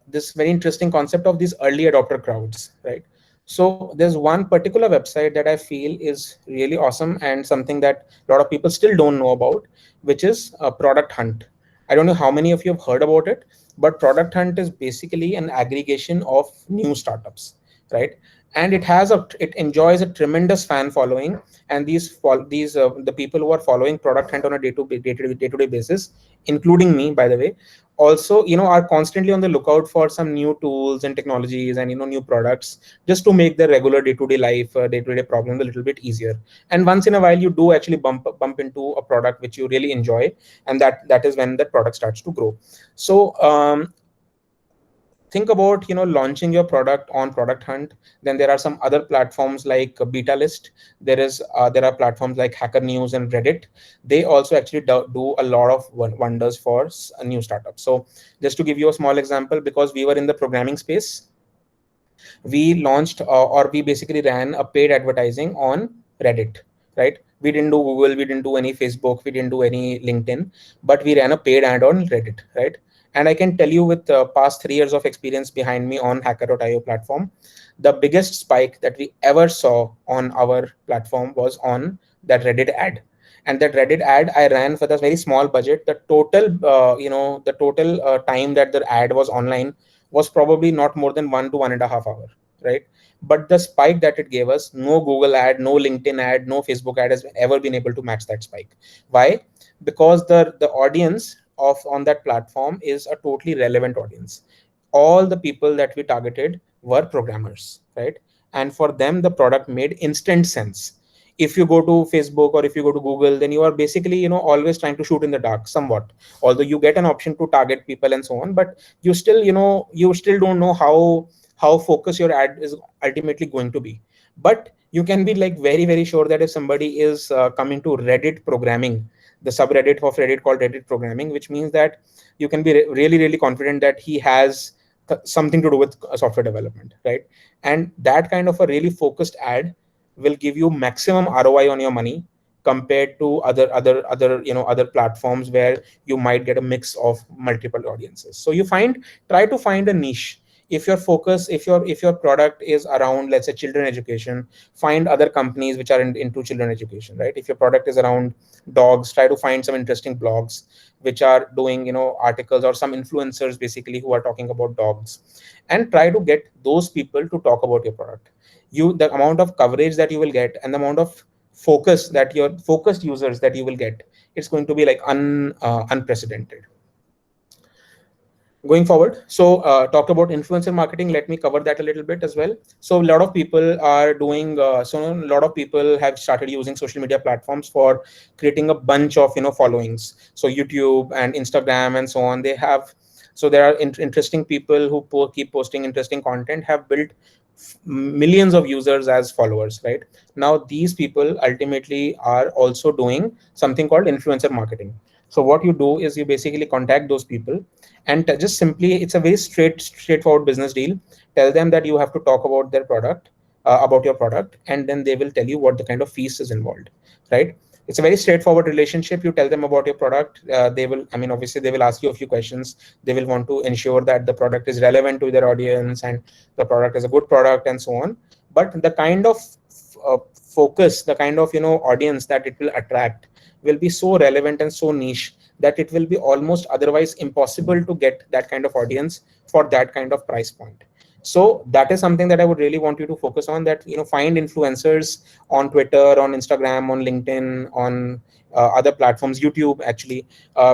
this very interesting concept of these early adopter crowds, right? So there's one particular website that I feel is really awesome and something that a lot of people still don't know about, which is Product Hunt. I don't know how many of you have heard about it, but Product Hunt is basically an aggregation of new startups, right? And it enjoys a tremendous fan following, and the people who are following Product Hunt on a day-to-day basis, including me, by the way, also are constantly on the lookout for some new tools and technologies and new products, just to make their regular day-to-day life, day-to-day problems a little bit easier. And once in a while you do actually bump into a product which you really enjoy, and that is when that product starts to grow. So think about launching your product on Product Hunt. Then there are some other platforms like Beta List. There are platforms like Hacker News and Reddit. They also actually do a lot of wonders for new startups. So just to give you a small example, because we were in the programming space, we launched or we basically ran a paid advertising on Reddit, right? We didn't do Google, we didn't do any Facebook, we didn't do any LinkedIn, but we ran a paid ad on Reddit, right? And I can tell you, with past 3 years of experience behind me on Hacker.io platform, the biggest spike that we ever saw on our platform was on that Reddit ad. And that Reddit ad I ran for the very small budget. The total time that the ad was online was probably not more than 1 to 1.5 hours, right? But the spike that it gave us, no Google ad, no LinkedIn ad, no Facebook ad has ever been able to match that spike. Why? Because the audience of on that platform is a totally relevant audience. All the people that we targeted were programmers, right? And for them, the product made instant sense. If you go to Facebook or if you go to Google, then you are basically always trying to shoot in the dark somewhat. Although you get an option to target people and so on, but you still don't know how focused your ad is ultimately going to be. But you can be like very, very sure that if somebody is coming to Reddit programming, the subreddit of Reddit called Reddit programming, which means that you can be really, really confident that he has something to do with software development, right? And that kind of a really focused ad will give you maximum ROI on your money, compared to other platforms where you might get a mix of multiple audiences. So try to find a niche. If your focus, if your product is around, let's say, children education, find other companies which are into children education, right? If your product is around dogs, try to find some interesting blogs which are doing articles, or some influencers basically who are talking about dogs, and try to get those people to talk about your product. The amount of coverage that you will get, and the amount of focused users that you will get, it's going to be like unprecedented going forward. So talked about influencer marketing. Let me cover that a little bit as well. So a lot of people are doing a lot of people have started using social media platforms for creating a bunch of followings. So YouTube and Instagram and so on, so there are interesting people who keep posting interesting content, have built millions of users as followers, right? Now these people ultimately are also doing something called influencer marketing. So what you do is you basically contact those people, and just simply, it's a very straightforward business deal. Tell them that you have to talk about their product, about your product, and then they will tell you what the kind of fees is involved, right? It's a very straightforward relationship. You tell them about your product. Obviously they will ask you a few questions. They will want to ensure that the product is relevant to their audience and the product is a good product and so on. But the kind of focus, the kind of audience that it will attract will be so relevant and so niche that it will be almost otherwise impossible to get that kind of audience for that kind of price point. So that is something that I would really want you to focus on, that find influencers on Twitter, on Instagram, on LinkedIn, on other platforms, YouTube actually,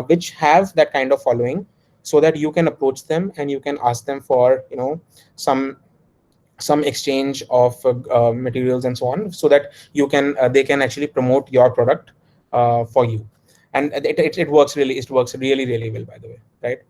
which have that kind of following, so that you can approach them and you can ask them for some exchange of materials and so on, so that they can actually promote your product for you. And it works really, really well, by the way, right?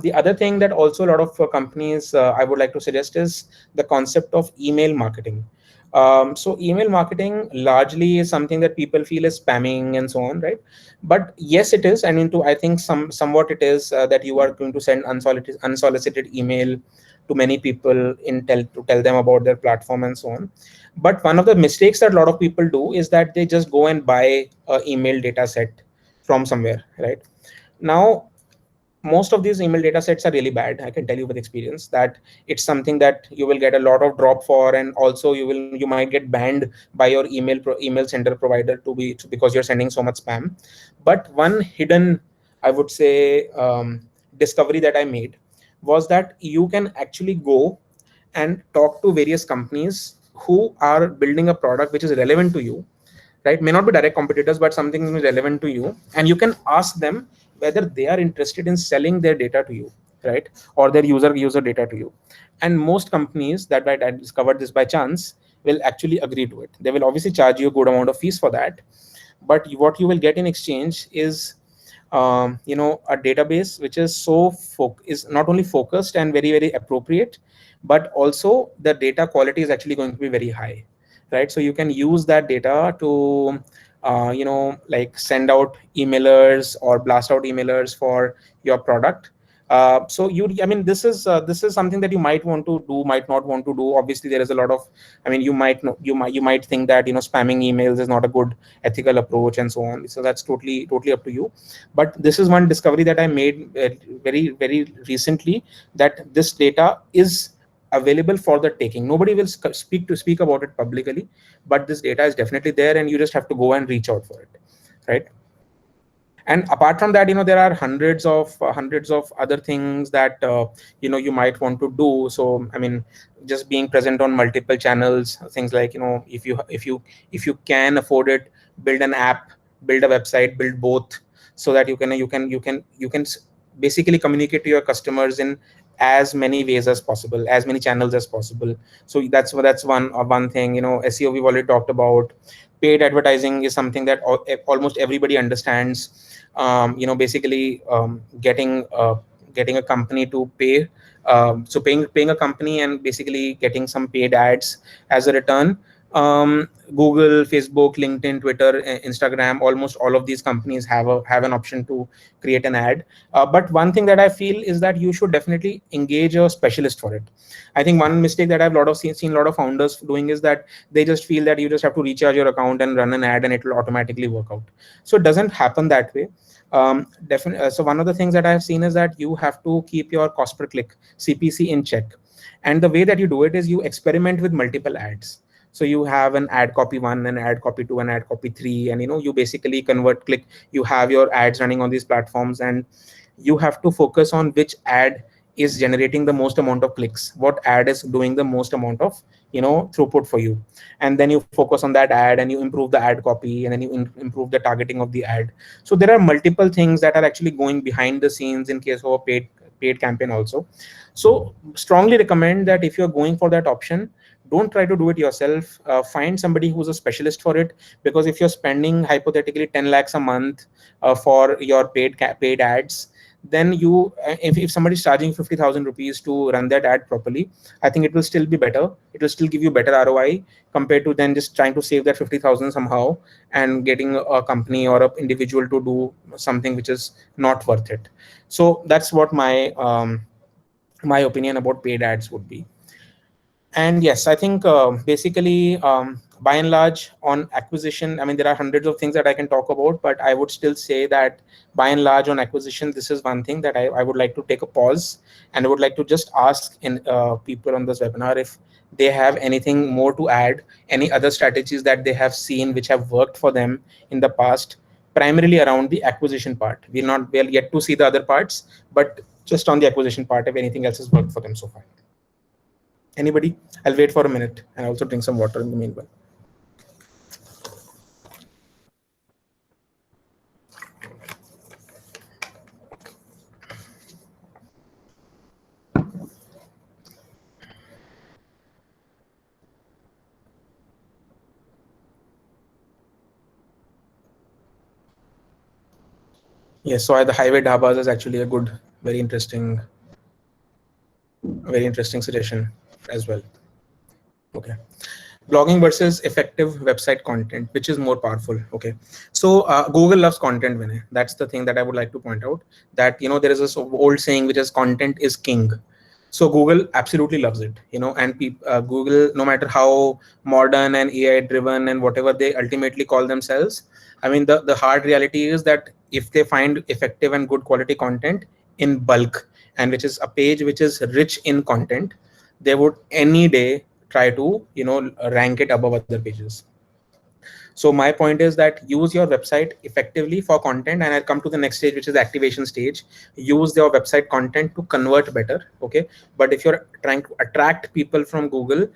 The other thing that also a lot of companies I would like to suggest is the concept of email marketing. So email marketing largely is something that people feel is spamming and so on, right? But yes, it is. I think somewhat it is that you are going to send unsolicited email to many people to tell them about their platform and so on. But one of the mistakes that a lot of people do is that they just go and buy an email data set from somewhere, right? Now, most of these email data sets are really bad. I can tell you with experience that it's something that you will get a lot of drop for, and also you might get banned by your email sender provider because you're sending so much spam. But one hidden, I would say, discovery that I made was that you can actually go and talk to various companies who are building a product which is relevant to you, right? May not be direct competitors, but something relevant to you, and you can ask them whether they are interested in selling their data to you, right? Or their user data to you. And most companies that I discovered this by chance will actually agree to it. They will obviously charge you a good amount of fees for that, but what you will get in exchange is a database which is is not only focused and very, very appropriate, but also the data quality is actually going to be very high, right? So you can use that data to like send out emailers or blast out emailers for your product. So I mean, this is something that you might want to do, might not want to do. Obviously, there is a lot of, I mean, you might think that spamming emails is not a good ethical approach and so on. So that's totally up to you. But this is one discovery that I made very, very recently, that this data is available for the taking. Nobody will speak about it publicly, but this data is definitely there, and you just have to go and reach out for it, right? And apart from that, there are hundreds of other things that you might want to do. So I mean, just being present on multiple channels, things like, if you can afford it, build an app, build a website, build both, so that you can basically communicate to your customers in as many ways as possible, as many channels as possible. So that's one thing. SEO we've already talked about. Paid advertising is something that almost everybody understands. Basically getting a company to pay. So paying a company and basically getting some paid ads as a return. Google, Facebook, LinkedIn, Twitter, Instagram, almost all of these companies have an option to create an ad. But one thing that I feel is that you should definitely engage a specialist for it. I think one mistake that I've seen a lot of founders doing is that they just feel that you just have to recharge your account and run an ad and it will automatically work out. So it doesn't happen that way. So one of the things that I have seen is that you have to keep your cost per click, CPC, in check. And the way that you do it is you experiment with multiple ads. So you have an ad copy 1, an ad copy 2, an ad copy 3, and you basically you have your ads running on these platforms, and you have to focus on which ad is generating the most amount of clicks, what ad is doing the most amount of throughput for you. And then you focus on that ad and you improve the ad copy, and then you improve the targeting of the ad. So there are multiple things that are actually going behind the scenes in case of a paid campaign also. So strongly recommend that if you're going for that option, don't try to do it yourself. Find somebody who's a specialist for it, because if you're spending hypothetically 10 lakhs a month for your paid ads, then if somebody's charging 50,000 rupees to run that ad properly, I think it will still be better. It will still give you better ROI compared to then just trying to save that 50,000 somehow and getting a company or an individual to do something which is not worth it. So that's what my opinion about paid ads would be. And yes, I think basically, by and large, on acquisition, I mean, there are hundreds of things that I can talk about, but I would still say that by and large on acquisition, this is one thing that I would like to take a pause, and I would like to just ask people on this webinar if they have anything more to add, any other strategies that they have seen which have worked for them in the past, primarily around the acquisition part. We'll yet to see the other parts, but just on the acquisition part, if anything else has worked for them so far. Anybody? I'll wait for a minute and also drink some water in the meanwhile. Yes, so the Highway Dhabas is actually a good, very interesting suggestion as well. Okay. Blogging versus effective website content, which is more powerful? Okay. So Google loves content, Vinay. That's the thing that I would like to point out, that there is this old saying which is content is king. So Google absolutely loves it, and Google, no matter how modern and AI driven and whatever they ultimately call themselves, I mean, the hard reality is that if they find effective and good quality content in bulk, and which is a page which is rich in content, they would any day try to rank it above other pages. So my point is that use your website effectively for content, and I'll come to the next stage, which is activation stage. Use your website content to convert better, okay? But if you're trying to attract people from Google,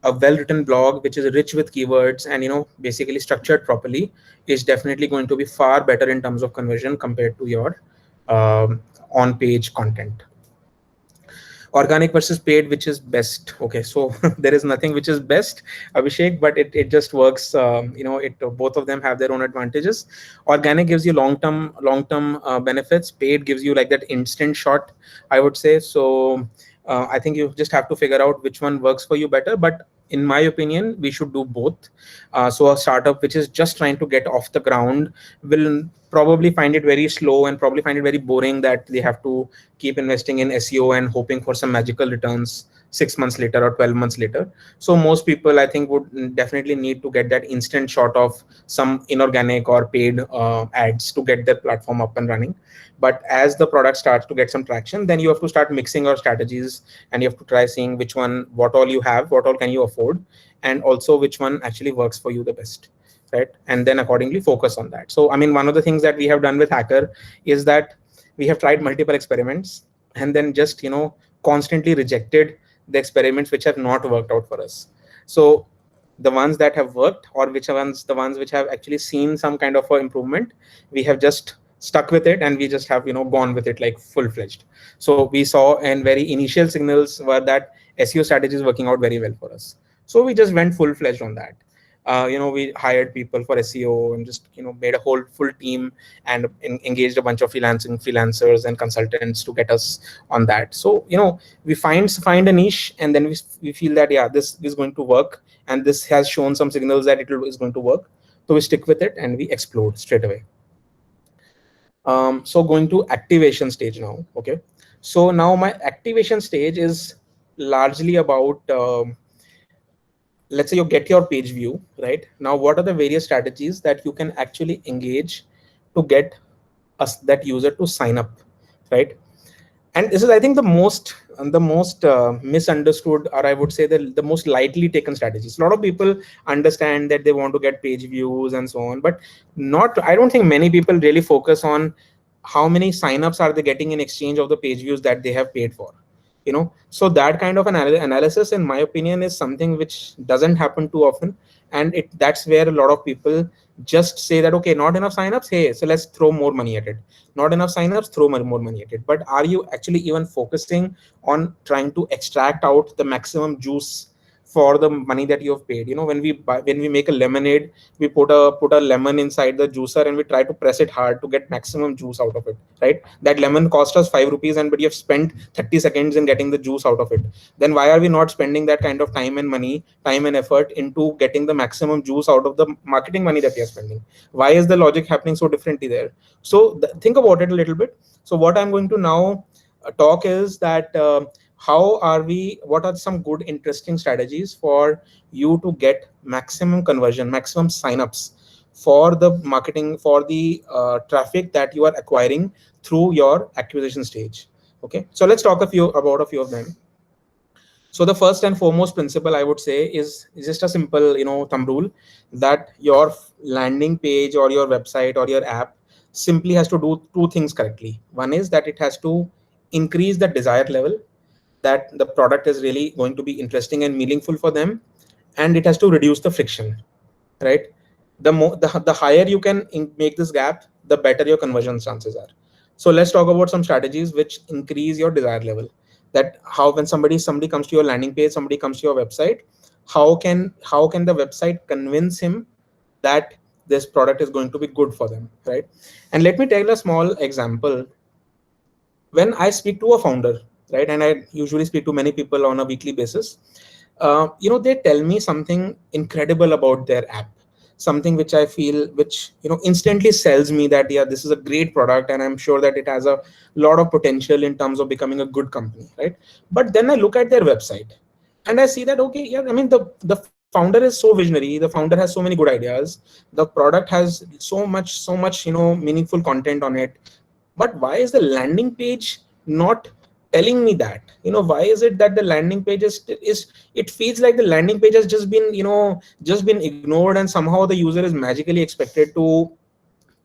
a well-written blog which is rich with keywords and basically structured properly is definitely going to be far better in terms of conversion compared to your on-page content. Organic versus paid, which is best? Okay, so there is nothing which is best, Abhishek, but it just works. It both of them have their own advantages. Organic gives you long term benefits. Paid gives you like that instant shot, I would say. So I think you just have to figure out which one works for you better. But in my opinion, we should do both. So a startup which is just trying to get off the ground will probably find it very slow and probably find it very boring that they have to keep investing in SEO and hoping for some magical returns 6 months later or 12 months later. So most people, I think, would definitely need to get that instant shot of some inorganic or paid ads to get their platform up and running. But as the product starts to get some traction, then you have to start mixing your strategies, and you have to try seeing which one, what all you have, what all can you afford, and also which one actually works for you the best, right? And then accordingly focus on that. So I mean, one of the things that we have done with Hacker is that we have tried multiple experiments and then just constantly rejected the experiments which have not worked out for us. So the ones that have worked, or the ones which have actually seen some kind of improvement, we have just stuck with it, and we just have gone with it like full-fledged. So we saw, and very initial signals were that SEO strategy is working out very well for us. So we just went full-fledged on that. We hired people for SEO and just made a whole full team and engaged a bunch of freelancers and consultants to get us on that. So we find a niche, and then we feel that this is going to work, and this has shown some signals that it is going to work. So we stick with it and we explode straight away. So going to activation stage now. Okay, so now my activation stage is largely about let's say you get your page view, right? Now, what are the various strategies that you can actually engage to get that user to sign up, right? And this is, I think, the most misunderstood, or I would say the most lightly taken strategies. A lot of people understand that they want to get page views and so on, but I don't think many people really focus on how many signups are they getting in exchange of the page views that they have paid for. So that kind of analysis, in my opinion, is something which doesn't happen too often, and that's where a lot of people just say that, okay, not enough signups, hey, so let's throw more money at it. Not enough signups, throw more money at it. But are you actually even focusing on trying to extract out the maximum juice for the money that you have paid? When we make a lemonade, we put a lemon inside the juicer and we try to press it hard to get maximum juice out of it, right? That lemon cost us 5 rupees, but you have spent 30 seconds in getting the juice out of it. Then why are we not spending that kind of time and effort into getting the maximum juice out of the marketing money that we are spending? Why is the logic happening so differently there? So think about it a little bit. So what I'm going to now talk is that what are some good, interesting strategies for you to get maximum conversion, maximum signups for the marketing, for the traffic that you are acquiring through your acquisition stage. Okay, so let's talk about a few of them. So the first and foremost principle, I would say, is just a simple thumb rule, that your landing page or your website or your app simply has to do two things correctly. One is that it has to increase the desired level, that the product is really going to be interesting and meaningful for them, and it has to reduce the friction, right? The higher you can make this gap, the better your conversion chances are. So let's talk about some strategies which increase your desired level. That how, when somebody comes to your landing page, somebody comes to your website, how can the website convince him that this product is going to be good for them, right? And let me tell you a small example. When I speak to a founder, right, and I usually speak to many people on a weekly basis, they tell me something incredible about their app, something which I feel, which instantly sells me that this is a great product, and I'm sure that it has a lot of potential in terms of becoming a good company, right? But then I look at their website and I see that, okay, yeah, I mean, the founder is so visionary, the founder has so many good ideas, the product has so much meaningful content on it, but why is the landing page not telling me that? Why is it that the landing page is it feels like the landing page has just been ignored, and somehow the user is magically expected to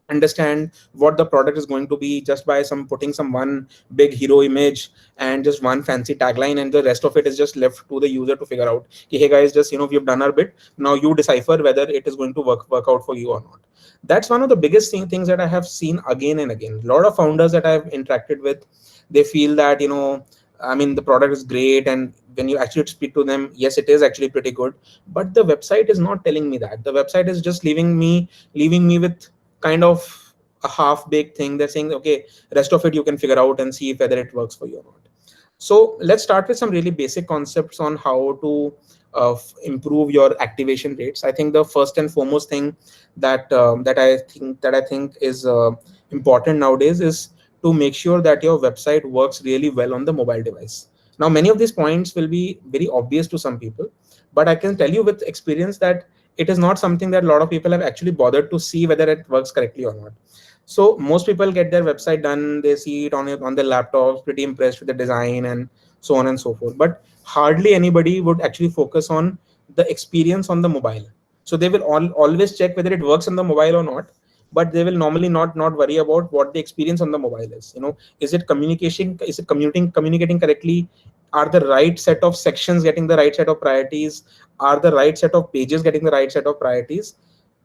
understand what the product is going to be just by putting some one big hero image and just one fancy tagline, and the rest of it is just left to the user to figure out, hey guys, just we've done our bit, now you decipher whether it is going to work out for you or not. That's one of the biggest things that I have seen again and again. A lot of founders that I've interacted with, they feel that I mean, the product is great, and when you actually speak to them, yes, it is actually pretty good. But the website is not telling me that. The website is just leaving me with kind of a half-baked thing. They're saying, okay, rest of it you can figure out and see if whether it works for you or not. So let's start with some really basic concepts on how to improve your activation rates. I think the first and foremost thing that I think is important nowadays is to make sure that your website works really well on the mobile device. Now, many of these points will be very obvious to some people, but I can tell you with experience that it is not something that a lot of people have actually bothered to see whether it works correctly or not. So most people get their website done, they see it on their laptops, pretty impressed with the design and so on and so forth. But hardly anybody would actually focus on the experience on the mobile. So they will always check whether it works on the mobile or not, but they will normally not worry about what the experience on the mobile is. Is it communication? Is it communicating correctly? Are the right set of sections getting the right set of priorities? Are the right set of pages getting the right set of priorities?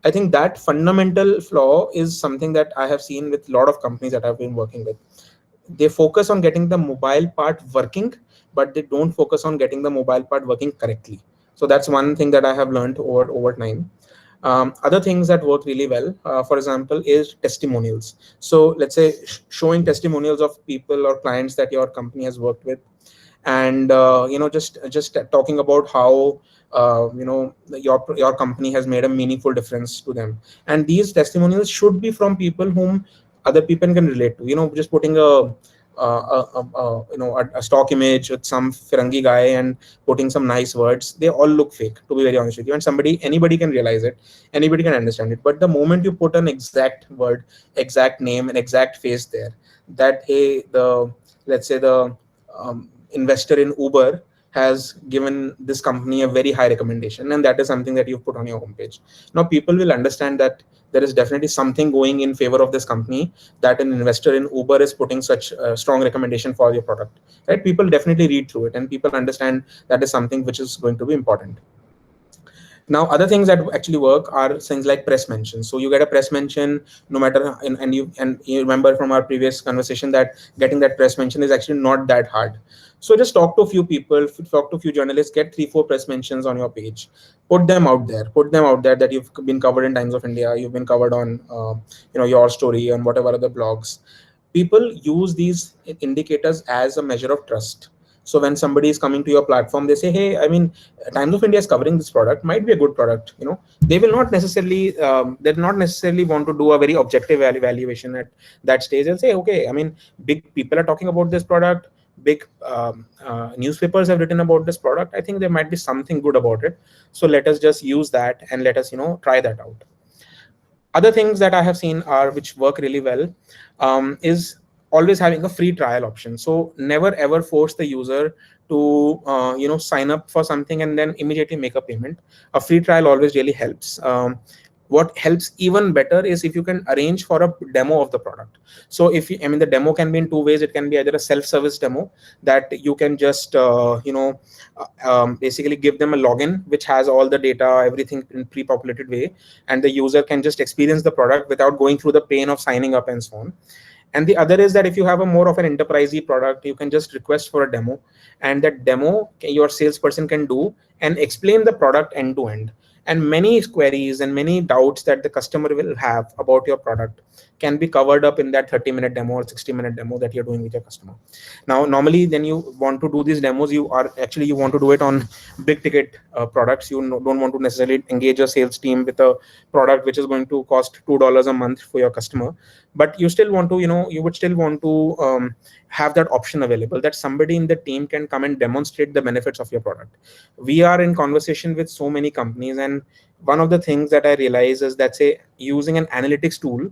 I think that fundamental flaw is something that I have seen with a lot of companies that I've been working with. They focus on getting the mobile part working, but they don't focus on getting the mobile part working correctly. So that's one thing that I have learned over time. Other things that work really well, for example, is testimonials. So let's say showing testimonials of people or clients that your company has worked with, and just talking about how your company has made a meaningful difference to them. And these testimonials should be from people whom other people can relate to. Just putting a stock image with some Firangi guy and putting some nice words, they all look fake, to be very honest with you. And anybody can realize it, anybody can understand it. But the moment you put an exact word, exact name, and exact face there, that hey, let's say the investor in Uber has given this company a very high recommendation, and that is something that you've put on your homepage. Now people will understand that there is definitely something going in favor of this company, that an investor in Uber is putting such a strong recommendation for your product, right? People definitely read through it, and people understand that is something which is going to be important. Now, other things that actually work are things like press mentions. So you get a press mention, no matter, and you remember from our previous conversation that getting that press mention is actually not that hard. So just talk to a few people, talk to a few journalists, get 3-4 press mentions on your page, put them out there that you've been covered in Times of India, you've been covered on, your story on whatever other blogs. People use these indicators as a measure of trust. So when somebody is coming to your platform, they say, hey, I mean, Times of India is covering this product, might be a good product. They will not necessarily, want to do a very objective evaluation at that stage. They'll say, okay, I mean, big people are talking about this product, big newspapers have written about this product. I think there might be something good about it. So let us just use that and let us, try that out. Other things that I have seen which work really well is always having a free trial option. So never ever force the user to sign up for something and then immediately make a payment. A free trial always really helps. What helps even better is if you can arrange for a demo of the product. So the demo can be in two ways. It can be either a self-service demo that you can just basically give them a login which has all the data, everything in pre-populated way, and the user can just experience the product without going through the pain of signing up and so on. And the other is that if you have a more of an enterprisey product, you can just request for a demo, and that demo your salesperson can do and explain the product end to end. And many queries and many doubts that the customer will have about your product can be covered up in that 30-minute demo or 60-minute demo that you're doing with your customer. Now, normally, when you want to do these demos, you want to do it on big ticket products. You don't want to necessarily engage a sales team with a product which is going to cost $2 a month for your customer. But you still want to, you would still want to have that option available, that somebody in the team can come and demonstrate the benefits of your product. We are in conversation with so many companies, and one of the things that I realize is that, say, using an analytics tool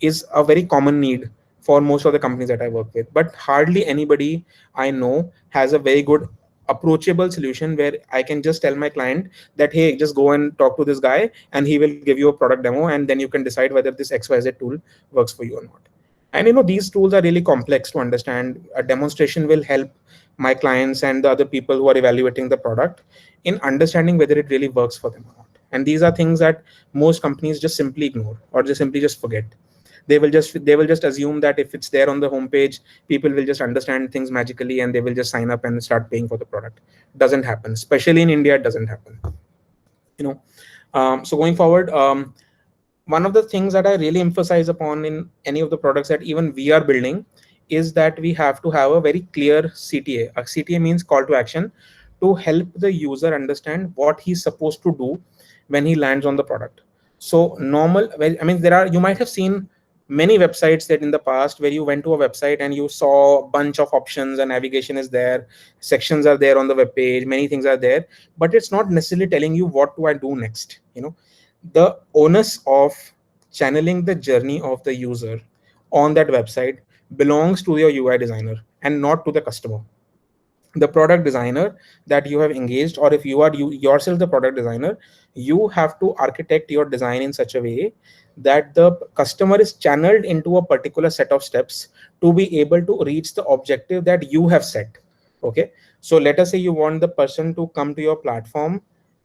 is a very common need for most of the companies that I work with. But hardly anybody I know has a very good approachable solution where I can just tell my client that, hey, just go and talk to this guy and he will give you a product demo, and then you can decide whether this XYZ tool works for you or not. And these tools are really complex to understand. A demonstration will help my clients and the other people who are evaluating the product in understanding whether it really works for them or not. And these are things that most companies just simply ignore or just forget. They will just assume that if it's there on the homepage, people will just understand things magically and they will just sign up and start paying for the product. Doesn't happen, especially in India. It doesn't happen. So going forward, one of the things that I really emphasize upon in any of the products that even we are building is that we have to have a very clear CTA. A CTA means call to action, to help the user understand what he's supposed to do when he lands on the product. So you might have seen many websites that in the past where you went to a website and you saw a bunch of options and navigation is there, sections are there on the web page, many things are there, but it's not necessarily telling you what do I do next. The onus of channeling the journey of the user on that website belongs to your UI designer and not to the customer. The product designer that you have engaged, or if you are yourself the product designer, you have to architect your design in such a way that the customer is channeled into a particular set of steps to be able to reach the objective that you have set. Okay, so let us say you want the person to come to your platform,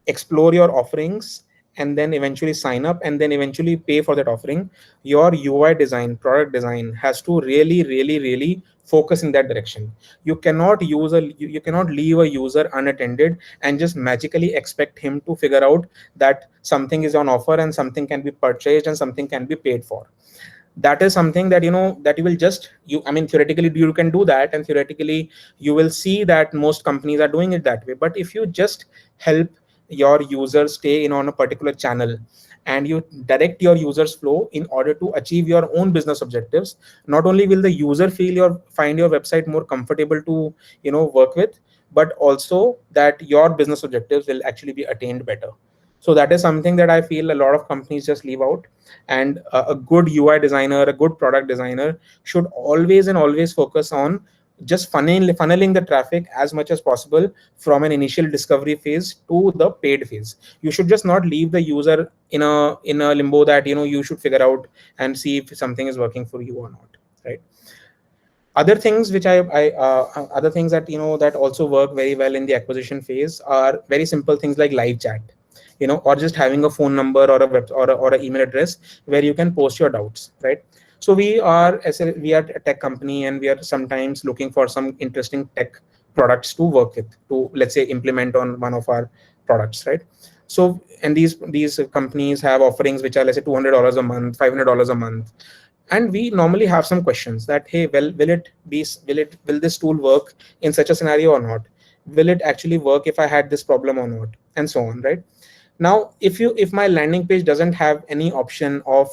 explore your offerings, and then eventually sign up and then eventually pay for that offering. Your UI design, product design has to really focus in that direction. You cannot you cannot leave a user unattended and just magically expect him to figure out that something is on offer and something can be purchased and something can be paid for. That is something that that you will just theoretically you can do that, and theoretically you will see that most companies are doing it that way. But if you just help your users stay in on a particular channel and you direct your users flow in order to achieve your own business objectives, not only will the user find your website more comfortable to work with, but also that your business objectives will actually be attained better. So that is something that I feel a lot of companies just leave out. And a good UI designer, a good product designer should always focus on just funneling the traffic as much as possible from an initial discovery phase to the paid phase. You should just not leave the user in a limbo that you should figure out and see if something is working for you or not, right? Other things which other things that that also work very well in the acquisition phase are very simple things like live chat, or just having a phone number or or an email address where you can post your doubts, right? So we are a tech company, and we are sometimes looking for some interesting tech products to work with, to let's say implement on one of our products, right? So, and these companies have offerings which are, let's say, $200 a month, $500 a month, and we normally have some questions that, hey, well, will this tool work in such a scenario or not? Will it actually work if I had this problem or not, and so on, right? Now, if my landing page doesn't have any option of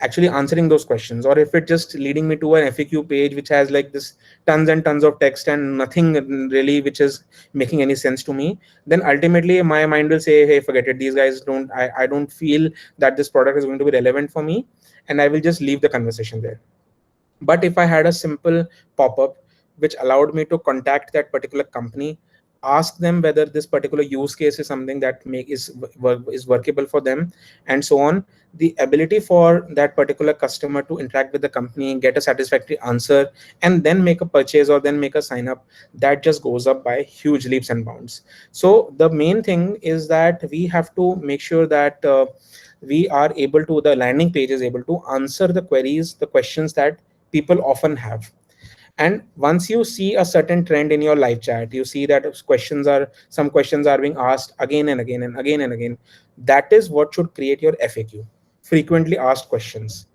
actually answering those questions, or if it's just leading me to an FAQ page which has like this tons and tons of text and nothing really which is making any sense to me, then ultimately my mind will say, hey, forget it, these guys I don't feel that this product is going to be relevant for me, and I will just leave the conversation there. But if I had a simple pop-up which allowed me to contact that particular company, ask them whether this particular use case is something that is workable for them, and so on, the ability for that particular customer to interact with the company, get a satisfactory answer, and then make a purchase or then make a sign up, that just goes up by huge leaps and bounds. So the main thing is that we have to make sure that we are able to, the landing page is able to answer the queries, the questions that people often have. And once you see a certain trend in your live chat, you see that some questions are being asked again and again and again and again. That is what should create your FAQ, frequently asked questions.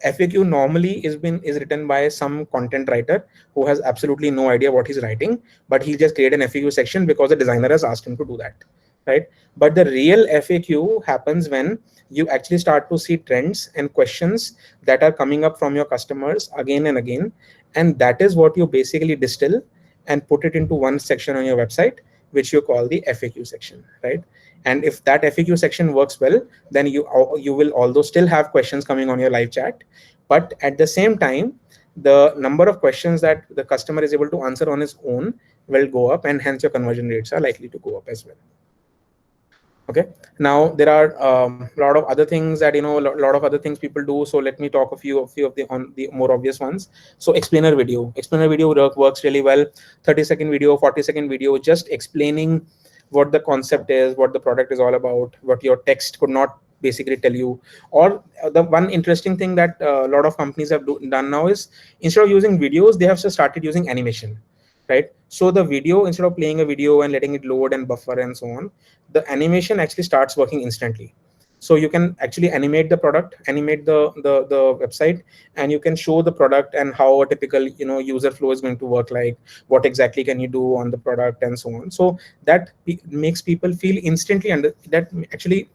FAQ normally is written by some content writer who has absolutely no idea what he's writing, but he'll just create an FAQ section because the designer has asked him to do that, right? But the real FAQ happens when you actually start to see trends and questions that are coming up from your customers again and again. And that is what you basically distill and put it into one section on your website, which you call the FAQ section, right? And if that FAQ section works well, then you will, although still have questions coming on your live chat, but at the same time, the number of questions that the customer is able to answer on his own will go up, and hence your conversion rates are likely to go up as well. Okay, now there are a lot of other things that a lot of other things people do. So let me talk a few of the more obvious ones. So explainer video works really well. 30-second video, 40-second video, just explaining what the concept is, what the product is all about, what your text could not basically tell you. Or the one interesting thing that a lot of companies have done now is, instead of using videos, they have just started using animation, right? So the video, instead of playing a video and letting it load and buffer and so on, the animation actually starts working instantly. So you can actually animate the product, animate the website, and you can show the product and how a typical user flow is going to work, like what exactly can you do on the product and so on. So that makes people feel instantly under that, actually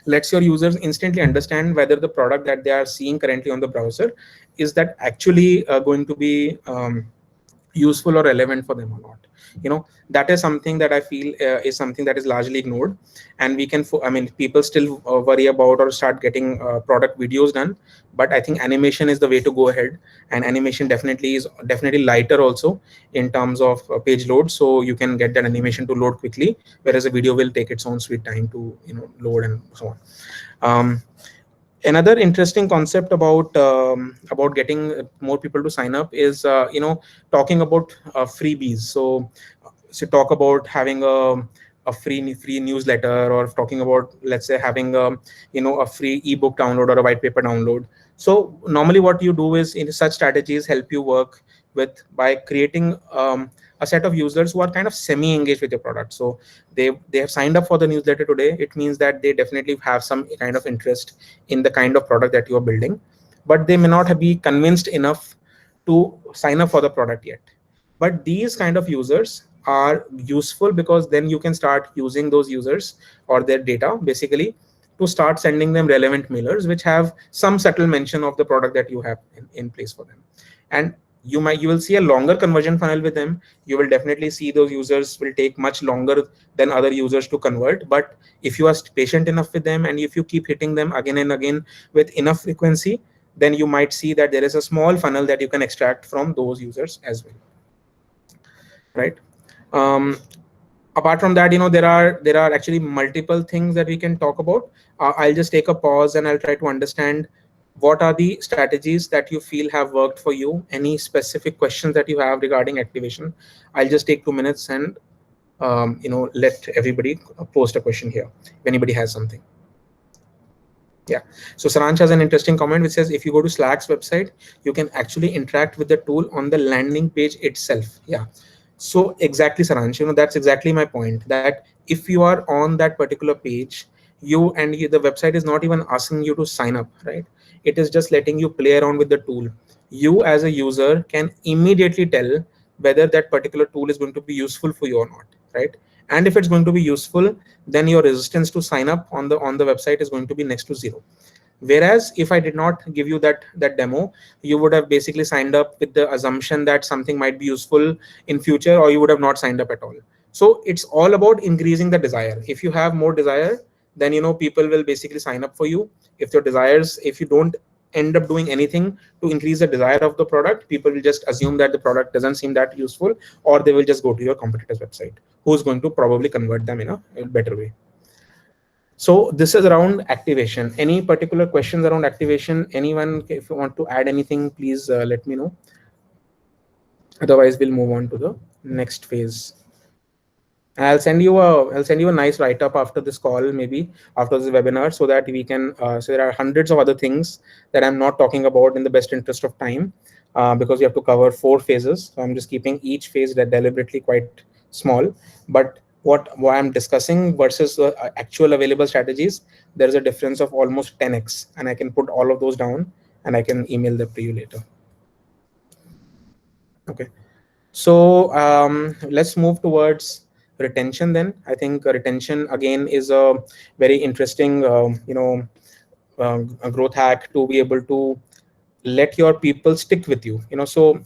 lets your users instantly understand whether the product that they are seeing currently on the browser is that actually going to be useful or relevant for them or not. That is something that I feel is something that is largely ignored. And we can people still worry about or start getting product videos done, but I think animation is the way to go ahead. And animation is definitely lighter also in terms of page load, so you can get that animation to load quickly, whereas a video will take its own sweet time to load and so on. Another interesting concept about getting more people to sign up is talking about freebies. So talk about having a free newsletter, or talking about, let's say, having a free ebook download or a white paper download. So normally what you do is, in such strategies help you work with by creating a set of users who are kind of semi-engaged with your product. So they have signed up for the newsletter today. It means that they definitely have some kind of interest in the kind of product that you are building, but they may not be convinced enough to sign up for the product yet. But these kind of users are useful, because then you can start using those users or their data basically to start sending them relevant mailers which have some subtle mention of the product that you have in place for them. And you will see a longer conversion funnel with them. You will definitely see those users will take much longer than other users to convert. But if you are patient enough with them, and if you keep hitting them again and again with enough frequency, then you might see that there is a small funnel that you can extract from those users as well, right? Apart from that, there are actually multiple things that we can talk about. I'll just take a pause and I'll try to understand what are the strategies that you feel have worked for you. Any specific questions that you have regarding activation? I'll just take 2 minutes and let everybody post a question here if anybody has something. Yeah, so Saransh has an interesting comment which says, if you go to Slack's website, you can actually interact with the tool on the landing page itself. Yeah, so exactly, Saransh, that's exactly my point, that if you are on that particular page, the website is not even asking you to sign up, right? It is just letting you play around with the tool. You as a user can immediately tell whether that particular tool is going to be useful for you or not, right? And if it's going to be useful, then your resistance to sign up on the website is going to be next to zero. Whereas if I did not give you that demo, you would have basically signed up with the assumption that something might be useful in future, or you would have not signed up at all. So it's all about increasing the desire. If you have more desire, then people will basically sign up for you. If you don't end up doing anything to increase the desire of the product, people will just assume that the product doesn't seem that useful, or they will just go to your competitor's website, who's going to probably convert them in a better way. So this is around activation. Any particular questions around activation? Anyone, if you want to add anything, please let me know. Otherwise, we'll move on to the next phase. I'll send you a nice write-up after this call, maybe after this webinar, so that we can. So there are hundreds of other things that I'm not talking about in the best interest of time, because we have to cover 4 phases. So I'm just keeping each phase that deliberately quite small. But what I'm discussing versus the actual available strategies, there is a difference of almost 10x, and I can put all of those down and I can email them to you later. Okay, so let's move towards retention then. I think retention again is a very interesting a growth hack to be able to let your people stick with you. So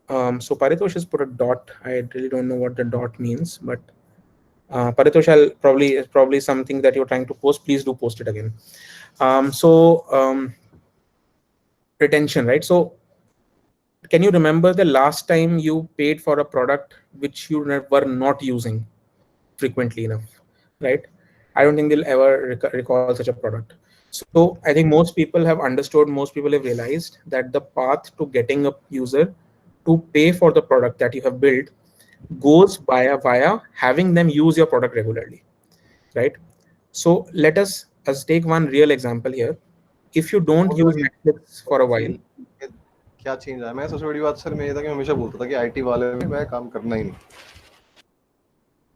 Paritosh has put a dot. I really don't know what the dot means, but Paritosh, probably something that you're trying to post. Please do post it again. Retention, right? So can you remember the last time you paid for a product which you were not using frequently enough, right? I don't think they'll ever recall such a product. So I think most people have understood, most people have realized that the path to getting a user to pay for the product that you have built goes via having them use your product regularly, right? So let us take one real example here. If you don't use Netflix for a while, क्या change आया? मैं सबसे बड़ी बात sir मेरी था कि मैं हमेशा बोलता था कि आईटी वाले में मैं काम करना ही नहीं.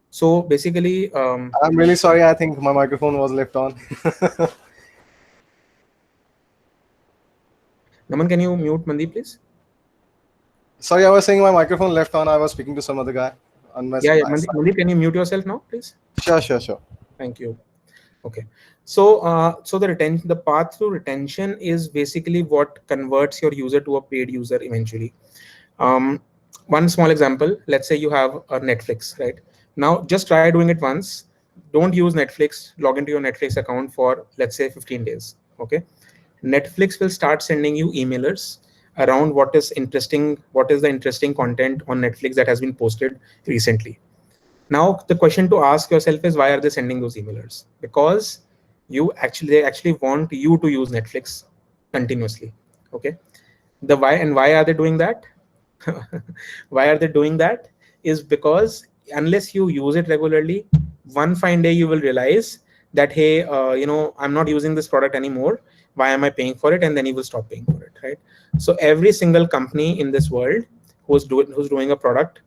so basically I'm really sorry, I think my microphone was left on. Naman, can you mute Mandeep, please? Sorry, I was saying my microphone left on. I was speaking to some other guy on my Yeah, Mandeep, can you mute yourself now, please? Sure. Thank you. Okay. So the path to retention is basically what converts your user to a paid user eventually. One small example, let's say you have a Netflix, right? Now just try doing it once. Don't use Netflix, log into your Netflix account for, let's say, 15 days. Okay. Netflix will start sending you emailers around what is the interesting content on Netflix that has been posted recently. Now, the question to ask yourself is, why are they sending those emailers? Because they actually want you to use Netflix continuously. Okay. Why are they doing that? Why are they doing that? Is because unless you use it regularly, one fine day you will realize that, hey, I'm not using this product anymore. Why am I paying for it? And then you will stop paying for it, right? So every single company in this world who's doing a product,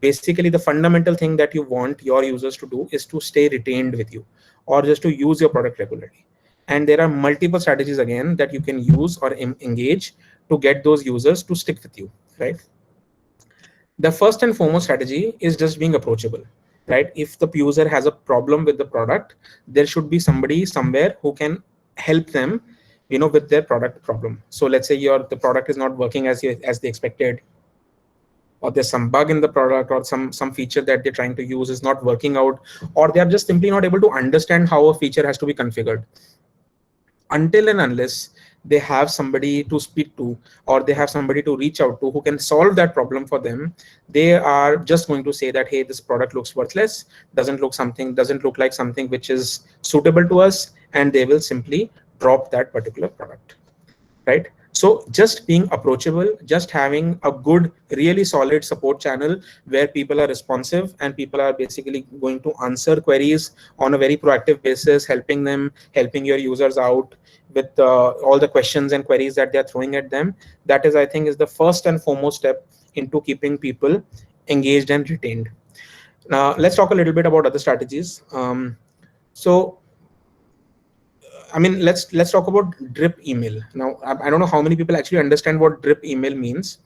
basically the fundamental thing that you want your users to do is to stay retained with you, or just to use your product regularly. And there are multiple strategies again that you can use or engage to get those users to stick with you, right? The first and foremost strategy is just being approachable, right? If the user has a problem with the product, there should be somebody somewhere who can help them, with their product problem. So let's say the product is not working as they expected, or there's some bug in the product, or some feature that they're trying to use is not working out, or they are just simply not able to understand how a feature has to be configured. Until and unless they have somebody to speak to, or they have somebody to reach out to who can solve that problem for them, they are just going to say that, hey, this product looks worthless, doesn't look like something which is suitable to us, and they will simply drop that particular product, right? So just being approachable, just having a good, really solid support channel where people are responsive and people are basically going to answer queries on a very proactive basis, helping your users out with all the questions and queries that they're throwing at them. That is, I think, is the first and foremost step into keeping people engaged and retained. Now, let's talk a little bit about other strategies. Let's talk about drip email. Now, I don't know how many people actually understand what drip email means.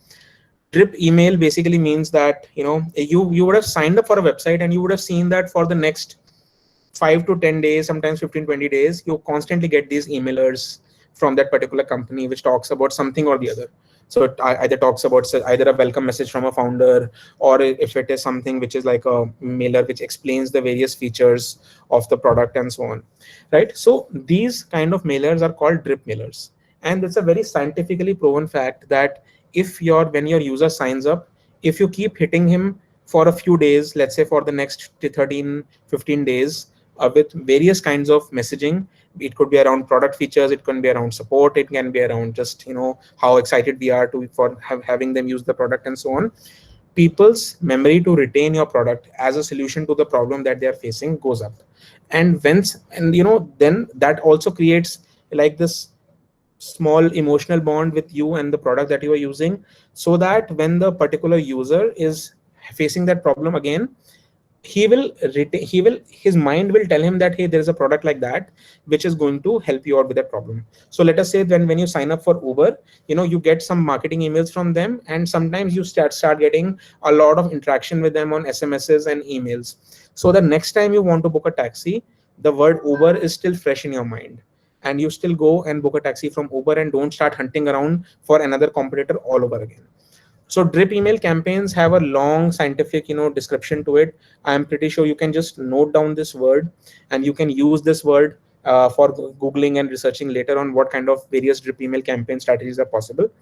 Drip email basically means that, you would have signed up for a website and you would have seen that for the next 5 to 10 days, sometimes 15, 20 days, you constantly get these emailers from that particular company, which talks about something or the other. So it either talks about either a welcome message from a founder, or if it is something which is like a mailer which explains the various features of the product and so on, right? So these kind of mailers are called drip mailers. And it's a very scientifically proven fact that when your user signs up, if you keep hitting him for a few days, let's say for the next 13, 15 days, with various kinds of messaging, it could be around product features, it can be around support, it can be around just how excited we are for having them use the product and so on, people's memory to retain your product as a solution to the problem that they are facing goes up. And then that also creates like this small emotional bond with you and the product that you are using, so that when the particular user is facing that problem again, his mind will tell him that, hey, there is a product like that which is going to help you out with that problem. So let us say when you sign up for Uber, you get some marketing emails from them, and sometimes you start getting a lot of interaction with them on SMSs and emails. So the next time you want to book a taxi, the word Uber is still fresh in your mind, and you still go and book a taxi from Uber and don't start hunting around for another competitor all over again. So drip email campaigns have a long scientific, description to it. I'm pretty sure you can just note down this word, and you can use this word for Googling and researching later on what kind of various drip email campaign strategies are possible.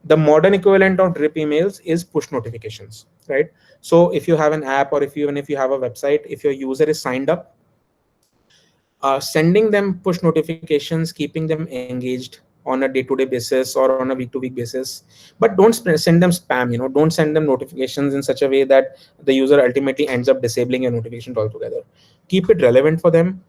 The modern equivalent of drip emails is push notifications, right? So if you have an app, or even if you have a website, if your user is signed up, sending them push notifications, keeping them engaged on a day-to-day basis or on a week-to-week basis, but don't send them spam. Don't send them notifications in such a way that the user ultimately ends up disabling your notifications altogether. Keep it relevant for them.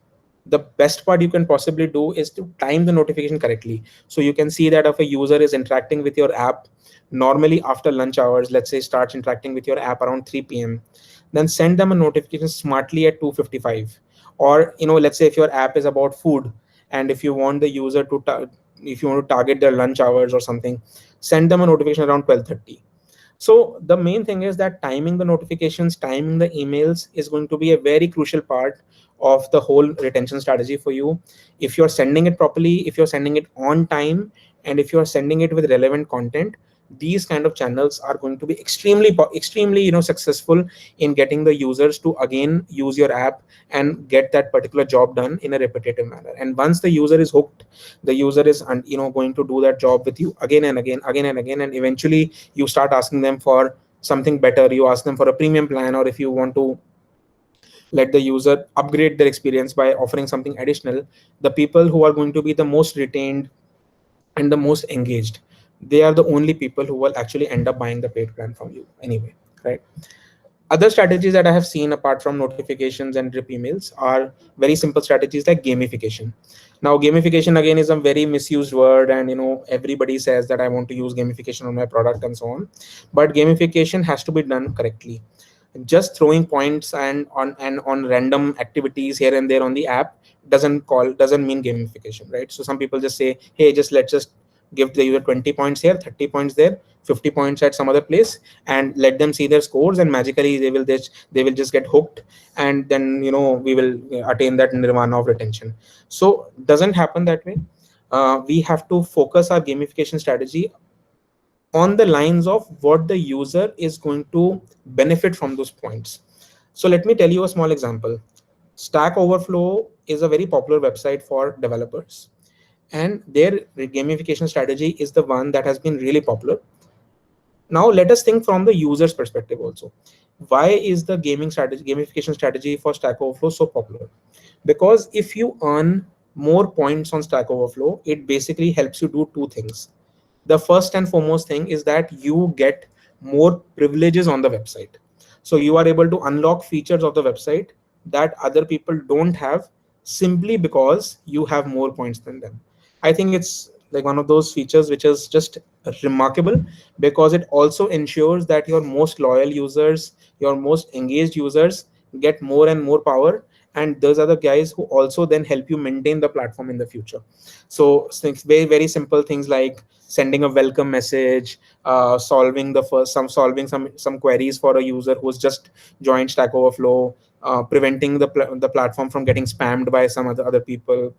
the best part you can possibly do is to time the notification correctly. So you can see that if a user is interacting with your app normally after lunch hours, let's say starts interacting with your app around 3 p.m., then send them a notification smartly at 2:55. Or, let's say if your app is about food, and if you want the user to if you want to target their lunch hours or something, send them a notification around 12:30. So the main thing is that timing the notifications, timing the emails is going to be a very crucial part of the whole retention strategy for you. If you're sending it properly, if you're sending it on time, and if you're sending it with relevant content, these kind of channels are going to be extremely successful in getting the users to again use your app and get that particular job done in a repetitive manner. And once the user is hooked, the user is going to do that job with you again and again, and eventually you start asking them for something better. You ask them for a premium plan, or if you want to let the user upgrade their experience by offering something additional, the people who are going to be the most retained and the most engaged, they are the only people who will actually end up buying the paid plan from you anyway, right? Other strategies that I have seen apart from notifications and drip emails are very simple strategies like gamification. Now, gamification again is a very misused word, and everybody says that I want to use gamification on my product and so on. But gamification has to be done correctly. Just throwing points and on random activities here and there on the app doesn't mean gamification, right? So some people just say, hey, let's just give the user 20 points here, 30 points there, 50 points at some other place, and let them see their scores, and magically they will just get hooked, and then we will attain that nirvana of retention. So doesn't happen that way. We have to focus our gamification strategy on the lines of what the user is going to benefit from those points. So let me tell you a small example. Stack Overflow is a very popular website for developers, and their gamification strategy is the one that has been really popular. Now let us think from the user's perspective also. Why is the gamification strategy for Stack Overflow so popular? Because if you earn more points on Stack Overflow, it basically helps you do two things. The first and foremost thing is that you get more privileges on the website. So you are able to unlock features of the website that other people don't have simply because you have more points than them. I think it's like one of those features which is just remarkable, because it also ensures that your most loyal users, your most engaged users get more and more power, and those are the guys who also then help you maintain the platform in the future. So very, very simple things like sending a welcome message, solving some queries for a user who's just joined Stack Overflow, preventing the platform from getting spammed by some other people.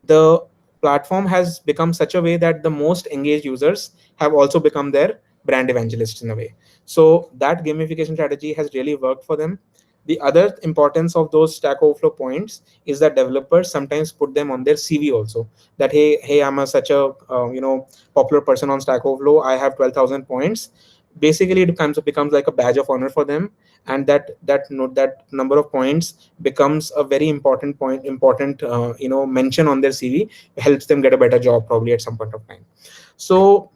The platform has become such a way that the most engaged users have also become their brand evangelists in a way. So that gamification strategy has really worked for them. The other importance of those Stack Overflow points is that developers sometimes put them on their CV also. That hey, I'm such a popular person on Stack Overflow. I have 12,000 points. Basically, it becomes like a badge of honor for them, and that number of points becomes a very important mention on their CV. It helps them get a better job probably at some point of time. So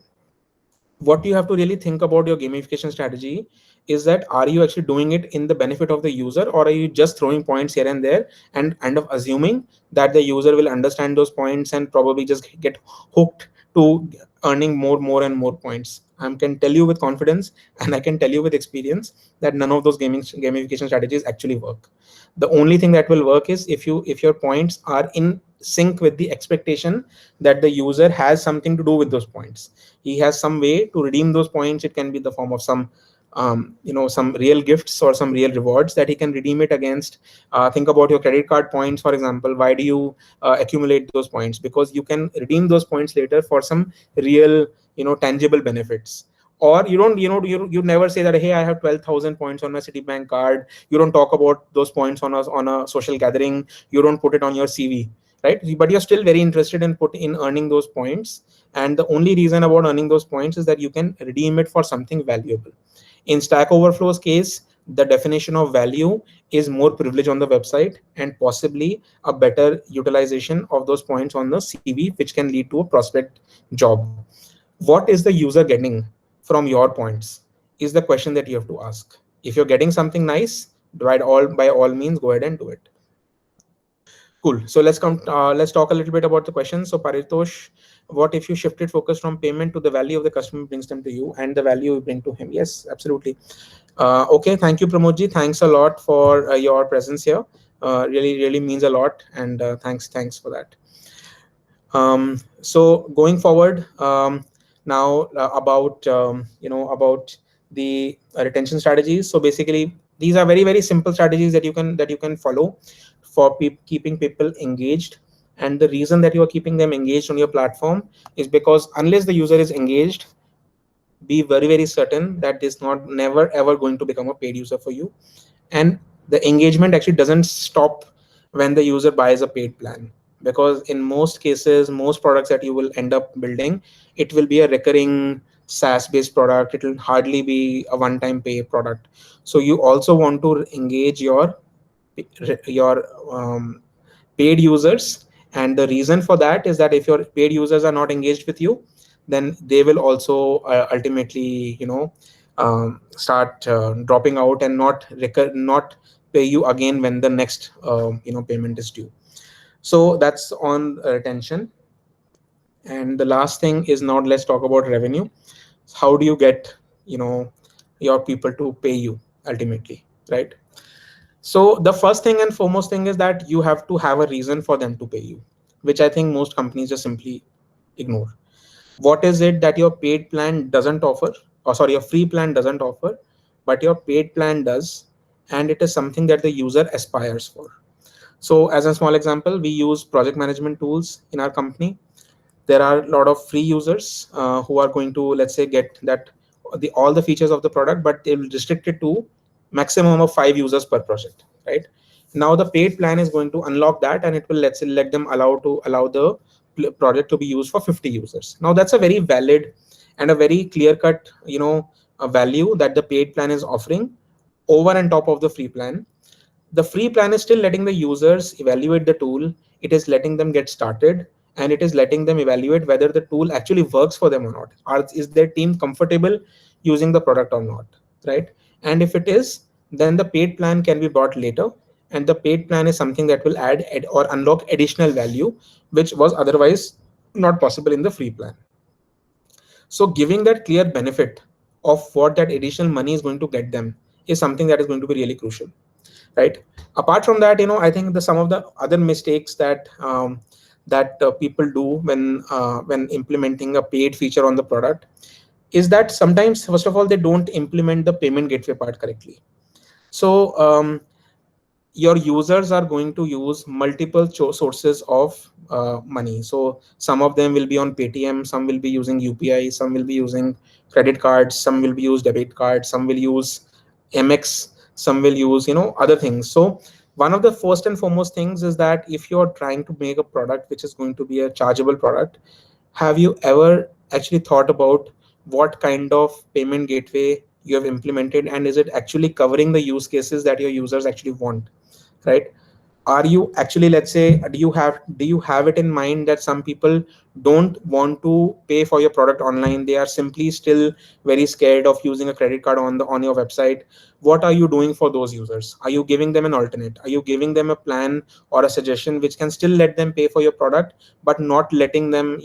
what you have to really think about your gamification strategy is that, are you actually doing it in the benefit of the user, or are you just throwing points here and there and kind of assuming that the user will understand those points and probably just get hooked to earning more and more points? I can tell you with confidence, and I can tell you with experience, that none of those gamification strategies actually work. The only thing that will work is if your points are in sync with the expectation that the user has something to do with those points. He has some way to redeem those points. It can be the form of some some real gifts or some real rewards that he can redeem it against. Think about your credit card points, for example. Why do you accumulate those points? Because you can redeem those points later for some real tangible benefits. Or you don't you never say that, hey, I have 12,000 points on my Citibank card. You don't talk about those points on a social gathering. You don't put it on your CV, right? But you're still very interested in earning those points, and the only reason about earning those points is that you can redeem it for something valuable. In Stack Overflow's case, the definition of value is more privilege on the website and possibly a better utilization of those points on the CV, which can lead to a prospect job. What is the user getting from your points is the question that you have to ask. If you're getting something nice, by all means, go ahead and do it. Cool. So let's come. Let's talk a little bit about the questions. So Paritosh, what if you shifted focus from payment to the value of the customer brings them to you and the value you bring to him? Yes, absolutely. Okay. Thank you, Pramodji. Thanks a lot for your presence here. Really means a lot, and thanks for that. So going forward, now about about the retention strategies. So basically, these are very simple strategies that you can follow for keeping people engaged. And the reason that you are keeping them engaged on your platform is because unless the user is engaged, be very certain that this not never ever going to become a paid user for you. And the engagement actually doesn't stop when the user buys a paid plan, because in most cases, most products that you will end up building, it will be a recurring SaaS based product. It will hardly be a one time pay product. So you also want to engage your paid users. And the reason for that is that if your paid users are not engaged with you, then they will also ultimately start dropping out and not pay you again when the next payment is due. So that's on retention. And the last thing is, now let's talk about revenue. How do you get your people to pay you ultimately, right? So the first thing and foremost thing is that you have to have a reason for them to pay you, which I think most companies just simply ignore. What is it that your paid plan doesn't offer? Or sorry, your free plan doesn't offer, but your paid plan does, and it is something that the user aspires for. So as a small example, we use project management tools in our company. There are a lot of free users who are going to, let's say, get that all the features of the product, but they will restrict it to maximum of 5 users per project, right? Now the paid plan is going to unlock that, and it will, let's say, let them allow the project to be used for 50 users. Now that's a very valid and a very clear cut a value that the paid plan is offering over and top of the free plan. The free plan is still letting the users evaluate the tool. It is letting them get started, and it is letting them evaluate whether the tool actually works for them or not. Is their team comfortable using the product or not, right? And if it is, then the paid plan can be bought later. And the paid plan is something that will add or unlock additional value, which was otherwise not possible in the free plan. So giving that clear benefit of what that additional money is going to get them is something that is going to be really crucial, right? Apart from that, I think some of the other mistakes that people do when implementing a paid feature on the product is that sometimes, first of all, they don't implement the payment gateway part correctly. So your users are going to use multiple sources of money. So some of them will be on Paytm, some will be using UPI, some will be using credit cards, some will be use debit cards, some will use MX, some will use other things. So one of the first and foremost things is that if you're trying to make a product which is going to be a chargeable product, have you ever actually thought about what kind of payment gateway you have implemented, and is it actually covering the use cases that your users actually want, right? Are you actually, let's say, do you have it in mind that some people don't want to pay for your product online? They are simply still very scared of using a credit card on your website. What are you doing for those users? Are you giving them an alternate? Are you giving them a plan or a suggestion which can still let them pay for your product, but not letting them,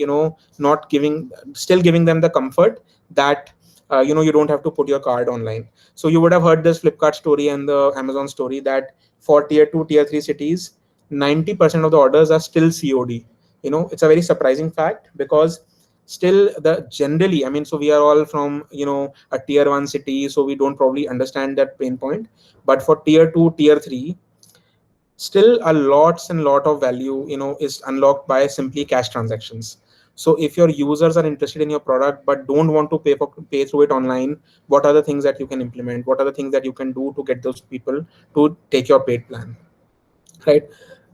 still giving them the comfort that you don't have to put your card online? So you would have heard this Flipkart story and the Amazon story that for tier 2, tier 3 cities, 90% of the orders are still COD. It's a very surprising fact, because still generally, so we are all from a tier 1 city, so we don't probably understand that pain point. But for tier 2, tier 3, still a lot of value is unlocked by simply cash transactions. So if your users are interested in your product but don't want to pay through it online, what are the things that you can implement? What are the things that you can do to get those people to take your paid plan, right?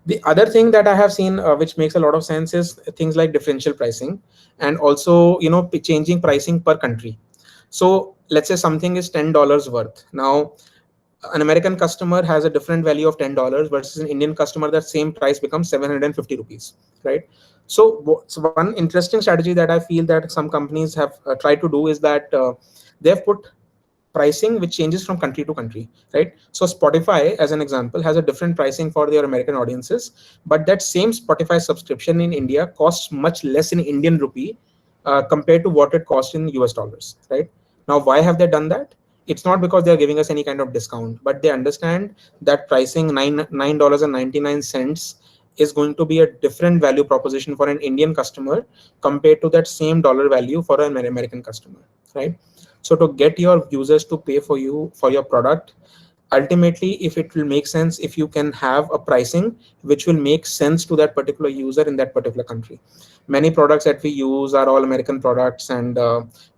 The other thing that I have seen which makes a lot of sense is things like differential pricing, and also changing pricing per country. So let's say something is $10 worth. Now an American customer has a different value of $10 versus an Indian customer. That same price becomes 750 rupees, right? So one interesting strategy that I feel that some companies have tried to do is that they've put pricing which changes from country to country, right? So Spotify, as an example, has a different pricing for their American audiences, but that same Spotify subscription in India costs much less in Indian rupee compared to what it costs in US dollars, right? Now, why have they done that? It's not because they're giving us any kind of discount, but they understand that pricing $9.99 is going to be a different value proposition for an Indian customer compared to that same dollar value for an American customer, right? So to get your users to pay for you for your product, ultimately, if it will make sense, if you can have a pricing which will make sense to that particular user in that particular country. Many products that we use are all American products, and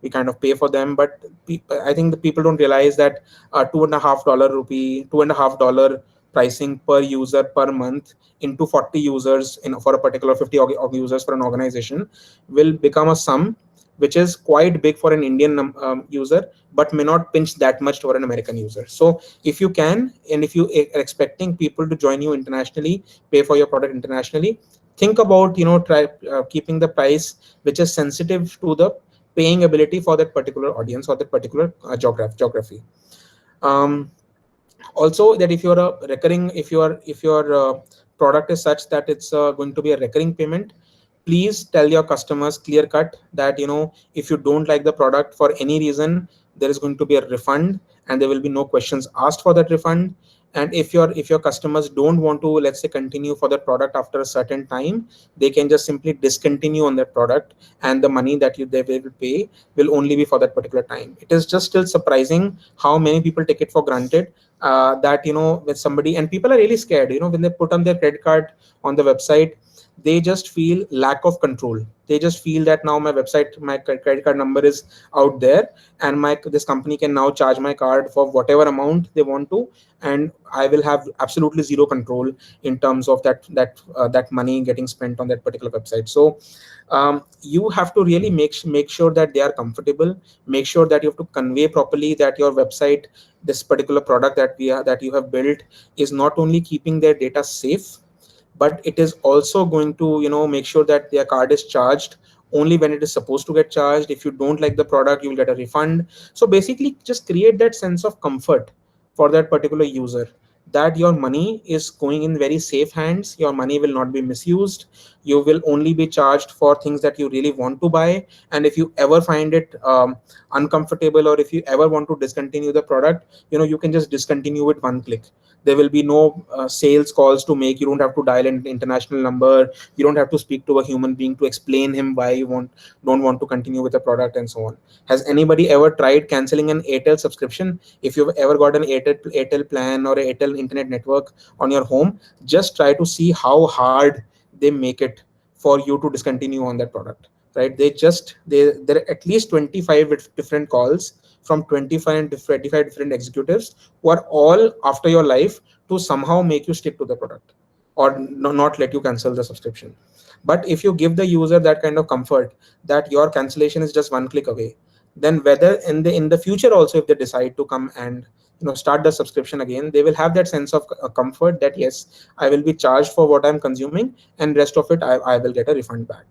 we kind of pay for them. But I think the people don't realize that $2.50 pricing per user per month into 40 users for a particular 50 users for an organization will become a sum which is quite big for an Indian user, but may not pinch that much for an American user. So if you can, and if you are expecting people to join you internationally, pay for your product internationally, think about, try keeping the price which is sensitive to the paying ability for that particular audience or that particular geography. Also, that if you're a recurring, if your product is such that it's going to be a recurring payment, please tell your customers clear cut that if you don't like the product for any reason, there is going to be a refund and there will be no questions asked for that refund. And if your customers don't want to, let's say, continue for the product after a certain time, they can just simply discontinue on that product, and the money that they will pay will only be for that particular time. It is just still surprising how many people take it for granted that with somebody, and people are really scared when they put on their credit card on the website, they just feel lack of control. They just feel that now my website, my credit card number is out there, and this company can now charge my card for whatever amount they want to, and I will have absolutely zero control in terms of that money getting spent on that particular website. So you have to really make sure that they are comfortable. Make sure that you have to convey properly that your website, this particular product that you have built, is not only keeping their data safe, but it is also going to make sure that their card is charged only when it is supposed to get charged. If you don't like the product, you will get a refund. So basically, just create that sense of comfort for that particular user, that your money is going in very safe hands. Your money will not be misused. You will only be charged for things that you really want to buy. And if you ever find it uncomfortable, or if you ever want to discontinue the product, you can just discontinue with one click. There will be no sales calls to make. You don't have to dial an international number. You don't have to speak to a human being to explain him why you don't want to continue with the product, and so on. Has anybody ever tried canceling an Airtel subscription? If you've ever got an Airtel plan or an Airtel internet network on your home, just try to see how hard they make it for you to discontinue on that product, right? There are at least 25 different calls from 25 different executives who are all after your life to somehow make you stick to the product or not let you cancel the subscription. But if you give the user that kind of comfort that your cancellation is just one click away, then whether in the future also, if they decide to come and start the subscription again, they will have that sense of comfort that yes, I will be charged for what I'm consuming, and rest of it I will get a refund back.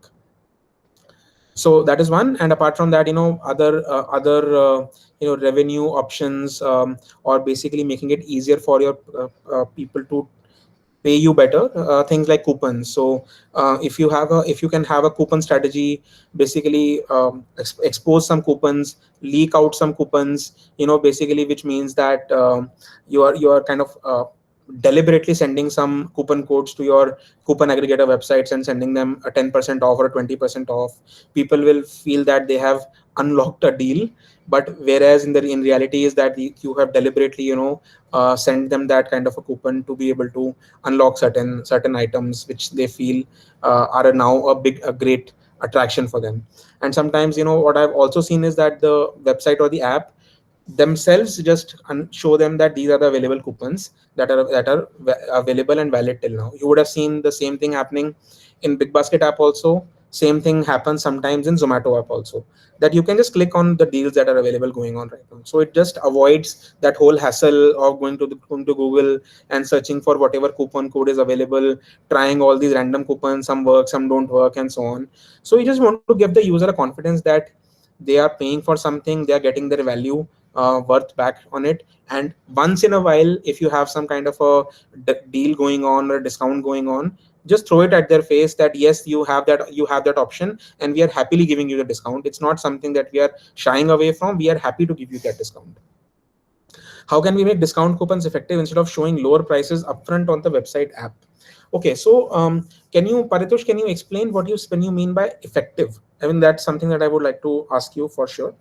So that is one. And apart from that, other revenue options, or basically making it easier for your people to pay you better, things like coupons. So if you can have a coupon strategy, basically expose some coupons, leak out some coupons, basically, which means that you are kind of deliberately sending some coupon codes to your coupon aggregator websites and sending them a 10% off or a 20% off. People will feel that they have unlocked a deal, but whereas in reality is that you have deliberately send them that kind of a coupon to be able to unlock certain items which they feel are now a great attraction for them. And sometimes what I've also seen is that the website or the app themselves just show them that these are the available coupons that are available and valid till now. You would have seen the same thing happening in BigBasket app also. Same thing happens sometimes in Zomato app also, that you can just click on the deals that are available going on right now. So it just avoids that whole hassle of going to Google and searching for whatever coupon code is available, trying all these random coupons, some work, some don't work, and so on. So you just want to give the user a confidence that they are paying for something, they are getting their value, worth back on it. And once in a while, if you have some kind of a deal going on or a discount going on, just throw it at their face that yes, you have that option, and we are happily giving you the discount. It's not something that we are shying away from. We are happy to give you that discount. How can we make discount coupons effective instead of showing lower prices upfront on the website app? Okay, so Paritosh, can you explain when you mean by effective? I mean, that's something that I would like to ask you for sure.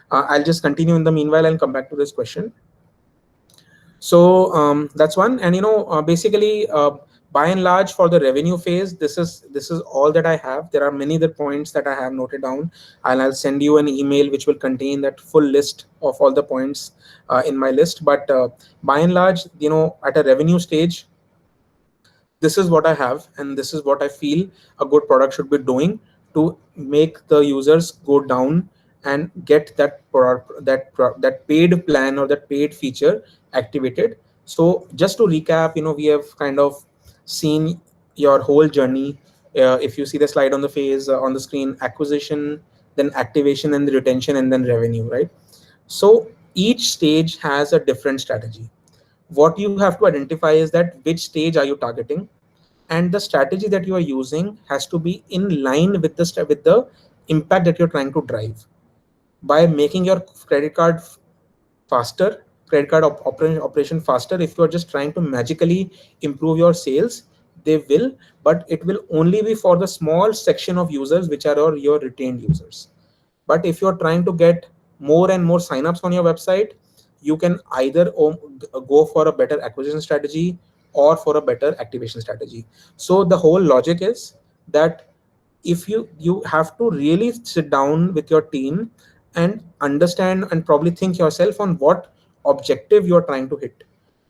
I'll just continue in the meanwhile and come back to this question. So that's one. And basically, by and large, for the revenue phase, this is all that I have. There are many other points that I have noted down, and I'll send you an email which will contain that full list of all the points in my list. But by and large, at a revenue stage, this is what I have, and this is what I feel a good product should be doing to make the users go down and get that paid plan or that paid feature activated. So just to recap, we have kind of seen your whole journey. If you see the slide on the phase on the screen, acquisition, then activation, and the retention, and then revenue, right? So each stage has a different strategy. What you have to identify is that which stage are you targeting, and the strategy that you are using has to be in line with the impact that you're trying to drive. By making your credit card faster, credit card operation faster, if you're just trying to magically improve your sales, they will, but it will only be for the small section of users which are your retained users. But if you're trying to get more and more signups on your website, you can either go for a better acquisition strategy or for a better activation strategy. So the whole logic is that if you have to really sit down with your team and understand and probably think yourself on what objective you're trying to hit,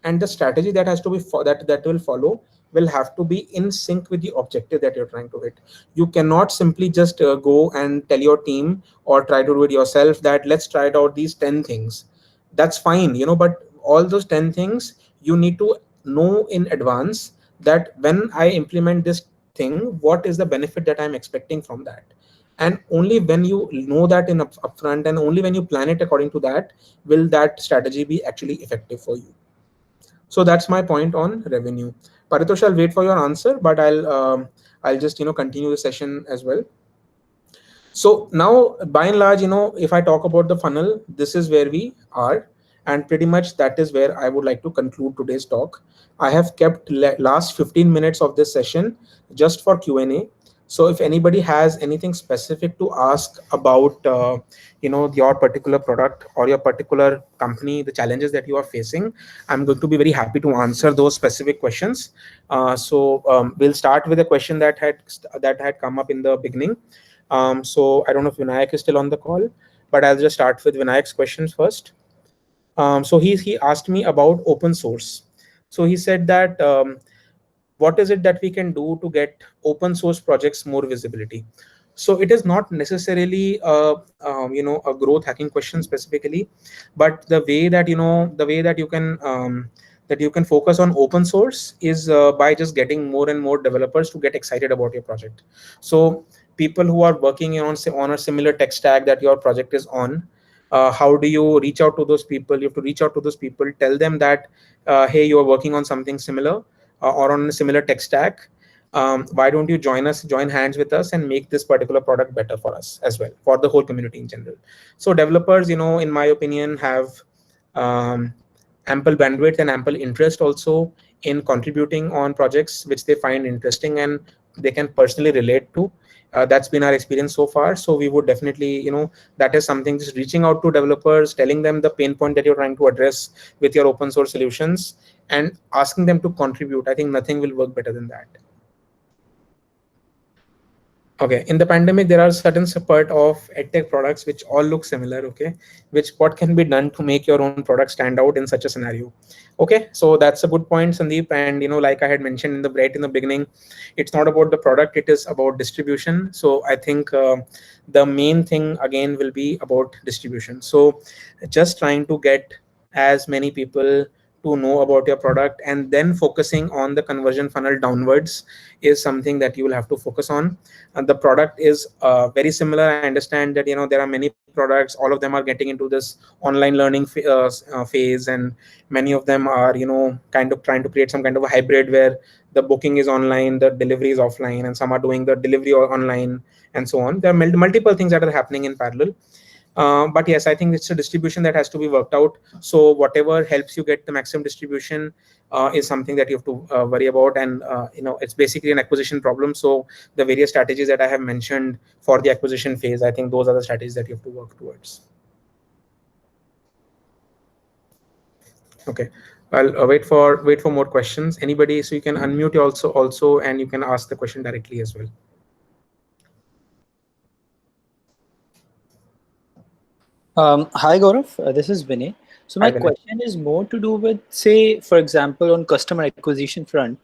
and the strategy that has to be that will follow will have to be in sync with the objective that you're trying to hit. You cannot simply just go and tell your team or try to do it yourself that let's try it out these 10 things. That's fine, but all those 10 things you need to know in advance that when I implement this thing, what is the benefit that I'm expecting from that. And only when you know that in upfront, and only when you plan it according to that, will that strategy be actually effective for you. So that's my point on revenue. Paritosh, I'll wait for your answer, but I'll just continue the session as well. So now, by and large, if I talk about the funnel, this is where we are, and pretty much that is where I would like to conclude today's talk. I have kept last 15 minutes of this session just for Q&A. So if anybody has anything specific to ask about, your particular product or your particular company, the challenges that you are facing, I'm going to be very happy to answer those specific questions. So we'll start with a question that had come up in the beginning. So I don't know if Vinayak is still on the call, but I'll just start with Vinayak's questions first. So he asked me about open source. So he said that what is it that we can do to get open source projects more visibility? So it is not necessarily a growth hacking question specifically, but the way that you can focus on open source is by just getting more and more developers to get excited about your project. So people who are working on a similar tech stack that your project is on, how do you reach out to those people? You have to reach out to those people, tell them that, hey, you are working on something similar or on a similar tech stack. Why don't you join hands with us and make this particular product better for us as well, for the whole community in general. So developers, in my opinion, have ample bandwidth and ample interest also in contributing on projects which they find interesting and they can personally relate to. That's been our experience so far. So we would definitely, that is something, just reaching out to developers, telling them the pain point that you're trying to address with your open source solutions and asking them to contribute. I think nothing will work better than that. Okay, in the pandemic, there are certain part of edtech products which all look similar. Okay, what can be done to make your own product stand out in such a scenario? Okay, so that's a good point, Sandeep. And like I had mentioned right in the beginning, it's not about the product; it is about distribution. So I think the main thing again will be about distribution. So just trying to get as many people to know about your product, and then focusing on the conversion funnel downwards is something that you will have to focus on. And the product is very similar. I understand that there are many products, all of them are getting into this online learning phase, and many of them are kind of trying to create some kind of a hybrid where the booking is online, the delivery is offline, and some are doing the delivery online, and so on. There are multiple things that are happening in parallel. But yes, I think it's a distribution that has to be worked out. So whatever helps you get the maximum distribution is something that you have to worry about. And it's basically an acquisition problem. So the various strategies that I have mentioned for the acquisition phase, I think those are the strategies that you have to work towards. Okay, I'll wait for more questions. Anybody? So you can unmute also, and you can ask the question directly as well. Hi Gaurav, this is Vinay. So my question is more to do with, say, for example, on customer acquisition front,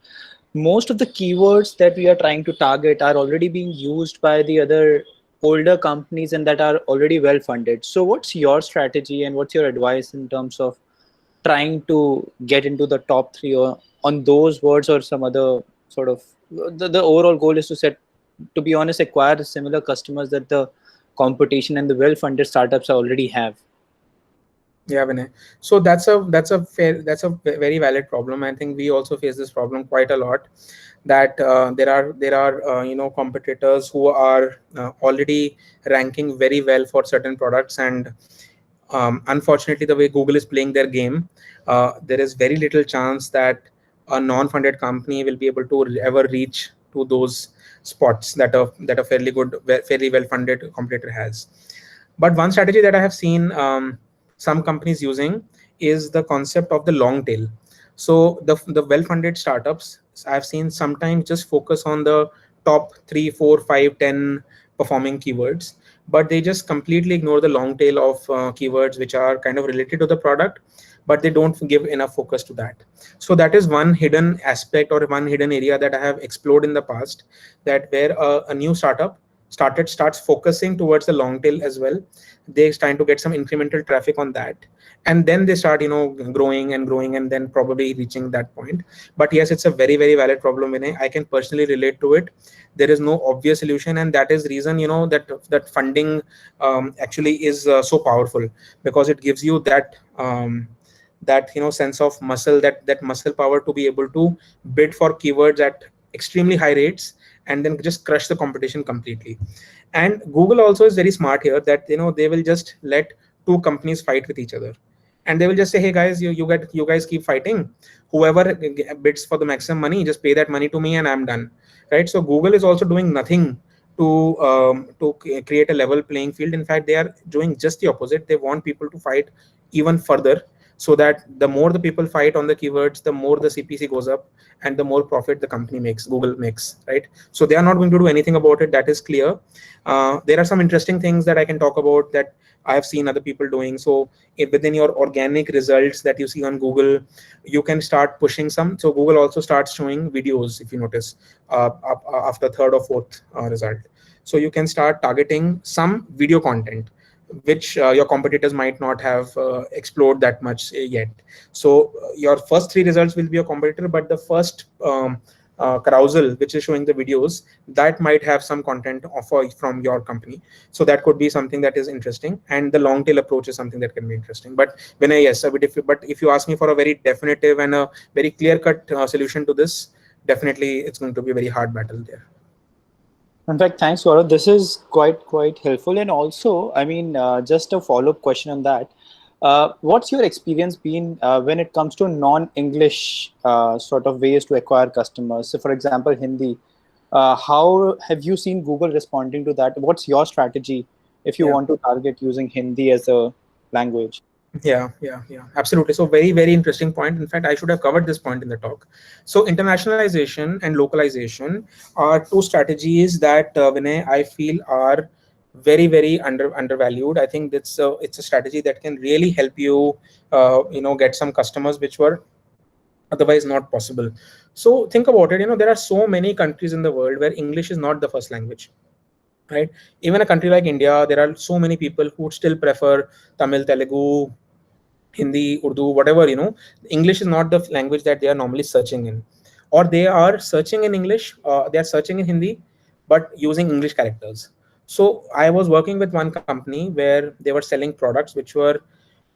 most of the keywords that we are trying to target are already being used by the other older companies and that are already well funded. So what's your strategy and what's your advice in terms of trying to get into the top 3 or on those words, or some other sort of the overall goal is to be honest, acquire similar customers that the competition and the well-funded startups already have? Yeah, Vinay. So that's a very valid problem. I think we also face this problem quite a lot. That there are competitors who are already ranking very well for certain products, and unfortunately, the way Google is playing their game, there is very little chance that a non-funded company will be able to ever reach to those spots that a fairly well-funded competitor has. But one strategy that I have seen some companies using is the concept of the long tail. So the well-funded startups, I've seen sometimes just focus on the top 3, 4, 5, 10 performing keywords, but they just completely ignore the long tail of keywords which are kind of related to the product, but they don't give enough focus to that. So that is one hidden aspect or one hidden area that I have explored in the past, that where a new startup starts focusing towards the long tail as well. They're trying to get some incremental traffic on that, and then they start growing and then probably reaching that point. But yes, it's a very, very valid problem, Vinay. I can personally relate to it. There is no obvious solution, and that is reason that funding actually is so powerful, because it gives you that sense of muscle, that muscle power to be able to bid for keywords at extremely high rates and then just crush the competition completely. And Google also is very smart here, that they will just let two companies fight with each other, and they will just say, hey guys, you guys keep fighting. Whoever bids for the maximum money, just pay that money to me and I'm done, right? So Google is also doing nothing to create a level playing field. In fact, they are doing just the opposite. They want people to fight even further, so that the more the people fight on the keywords, the more the CPC goes up and the more profit the company makes, Google makes, right? So they are not going to do anything about it. That is clear. There are some interesting things that I can talk about that I have seen other people doing. So within your organic results that you see on Google, you can start pushing some. So Google also starts showing videos, if you notice, after third or fourth result. So you can start targeting some video content which your competitors might not have explored that much yet. So your first 3 results will be a competitor, but the first carousel, which is showing the videos, that might have some content offer from your company. So that could be something that is interesting, and the long tail approach is something that can be interesting. But Vinay, yes, but if you ask me for a very definitive and a very clear-cut solution to this, definitely it's going to be a very hard battle there. In fact, thanks, Gaurav. This is quite helpful. And also, I mean, just a follow-up question on that. What's your experience been when it comes to non-English sort of ways to acquire customers? So, for example, Hindi. How have you seen Google responding to that? What's your strategy if you want to target using Hindi as a language? Yeah, absolutely. So very, very interesting point. In fact, I should have covered this point in the talk. So internationalization and localization are 2 strategies that Vinay, I feel are very, very undervalued. I think it's a strategy that can really help you get some customers which were otherwise not possible. So think about it. There are so many countries in the world where English is not the first language, right? Even a country like India, there are so many people who still prefer Tamil, Telugu, Hindi, Urdu, whatever, English is not the language that they are normally searching in, or they are searching in English, they are searching in Hindi, but using English characters. So I was working with one company where they were selling products which were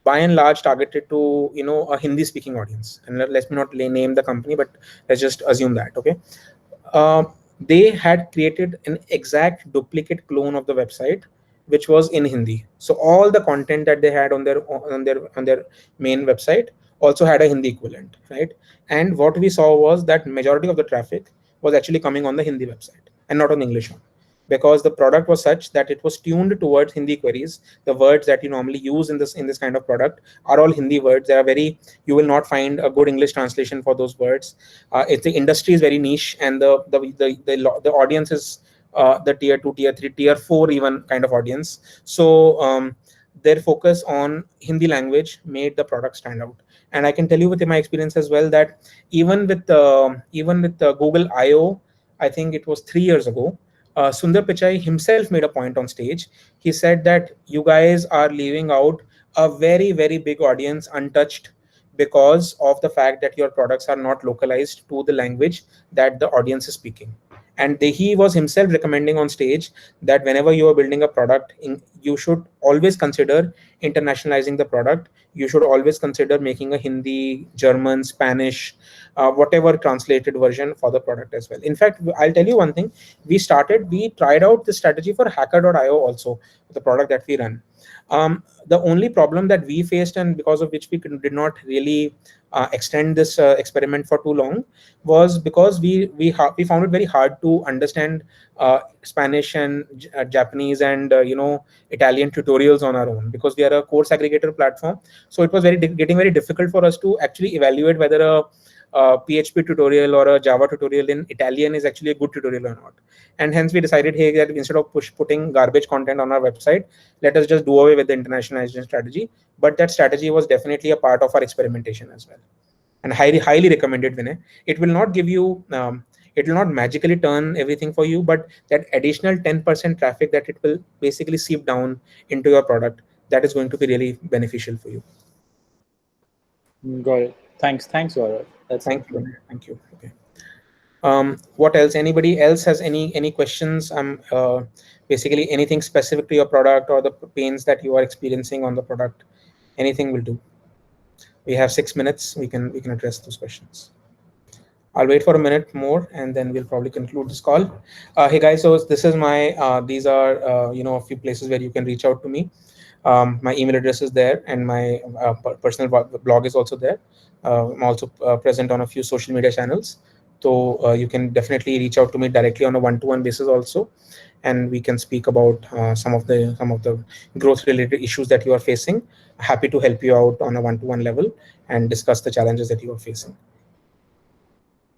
by and large targeted to a Hindi speaking audience. And let's not name the company, but let's just assume that. Okay. They had created an exact duplicate clone of the website which was in Hindi. So all the content that they had on their main website also had a Hindi equivalent, right? And what we saw was that majority of the traffic was actually coming on the Hindi website and not on English one, because the product was such that it was tuned towards Hindi queries. The words that you normally use in this kind of product are all Hindi words. You will not find a good English translation for those words. The industry is very niche, and the audience is the tier 2, tier 3, tier 4 even kind of audience. So their focus on Hindi language made the product stand out. And I can tell you with my experience as well that even with Google I/O, I think it was 3 years ago, Sundar Pichai himself made a point on stage. He said that you guys are leaving out a very, very big audience untouched because of the fact that your products are not localized to the language that the audience is speaking. And he was himself recommending on stage that whenever you are building a product, you should always consider internationalizing the product. You should always consider making a Hindi, German, Spanish, whatever translated version for the product as well. In fact, I'll tell you one thing. We tried out the strategy for Hacker.io also, the product that we run. The only problem that we faced, and because of which we did not really extend this experiment for too long, was because we found it very hard to understand Spanish and Japanese and Italian tutorials on our own, because we are a course aggregator platform. So it was getting very difficult for us to actually evaluate whether a PHP tutorial or a Java tutorial in Italian is actually a good tutorial or not. And hence we decided, hey, that instead of putting garbage content on our website, let us just do away with the internationalization strategy. But that strategy was definitely a part of our experimentation as well, and highly recommended, Vinay. It will not give you it will not magically turn everything for you, but that additional 10% traffic that it will basically seep down into your product, that is going to be really beneficial for you. Got it. Thanks, Gaurav. Thank you. Okay. What else? Anybody else has any questions? Basically anything specific to your product or the pains that you are experiencing on the product. Anything will do. We have 6 minutes. We can address those questions. I'll wait for a minute more, and then we'll probably conclude this call. Hey guys, so this is my these are a few places where you can reach out to me. My email address is there, and my personal blog is also there. I'm also present on a few social media channels, so you can definitely reach out to me directly on a one-to-one basis also, and we can speak about some of the growth-related issues that you are facing. Happy to help you out on a one-to-one level and discuss the challenges that you are facing.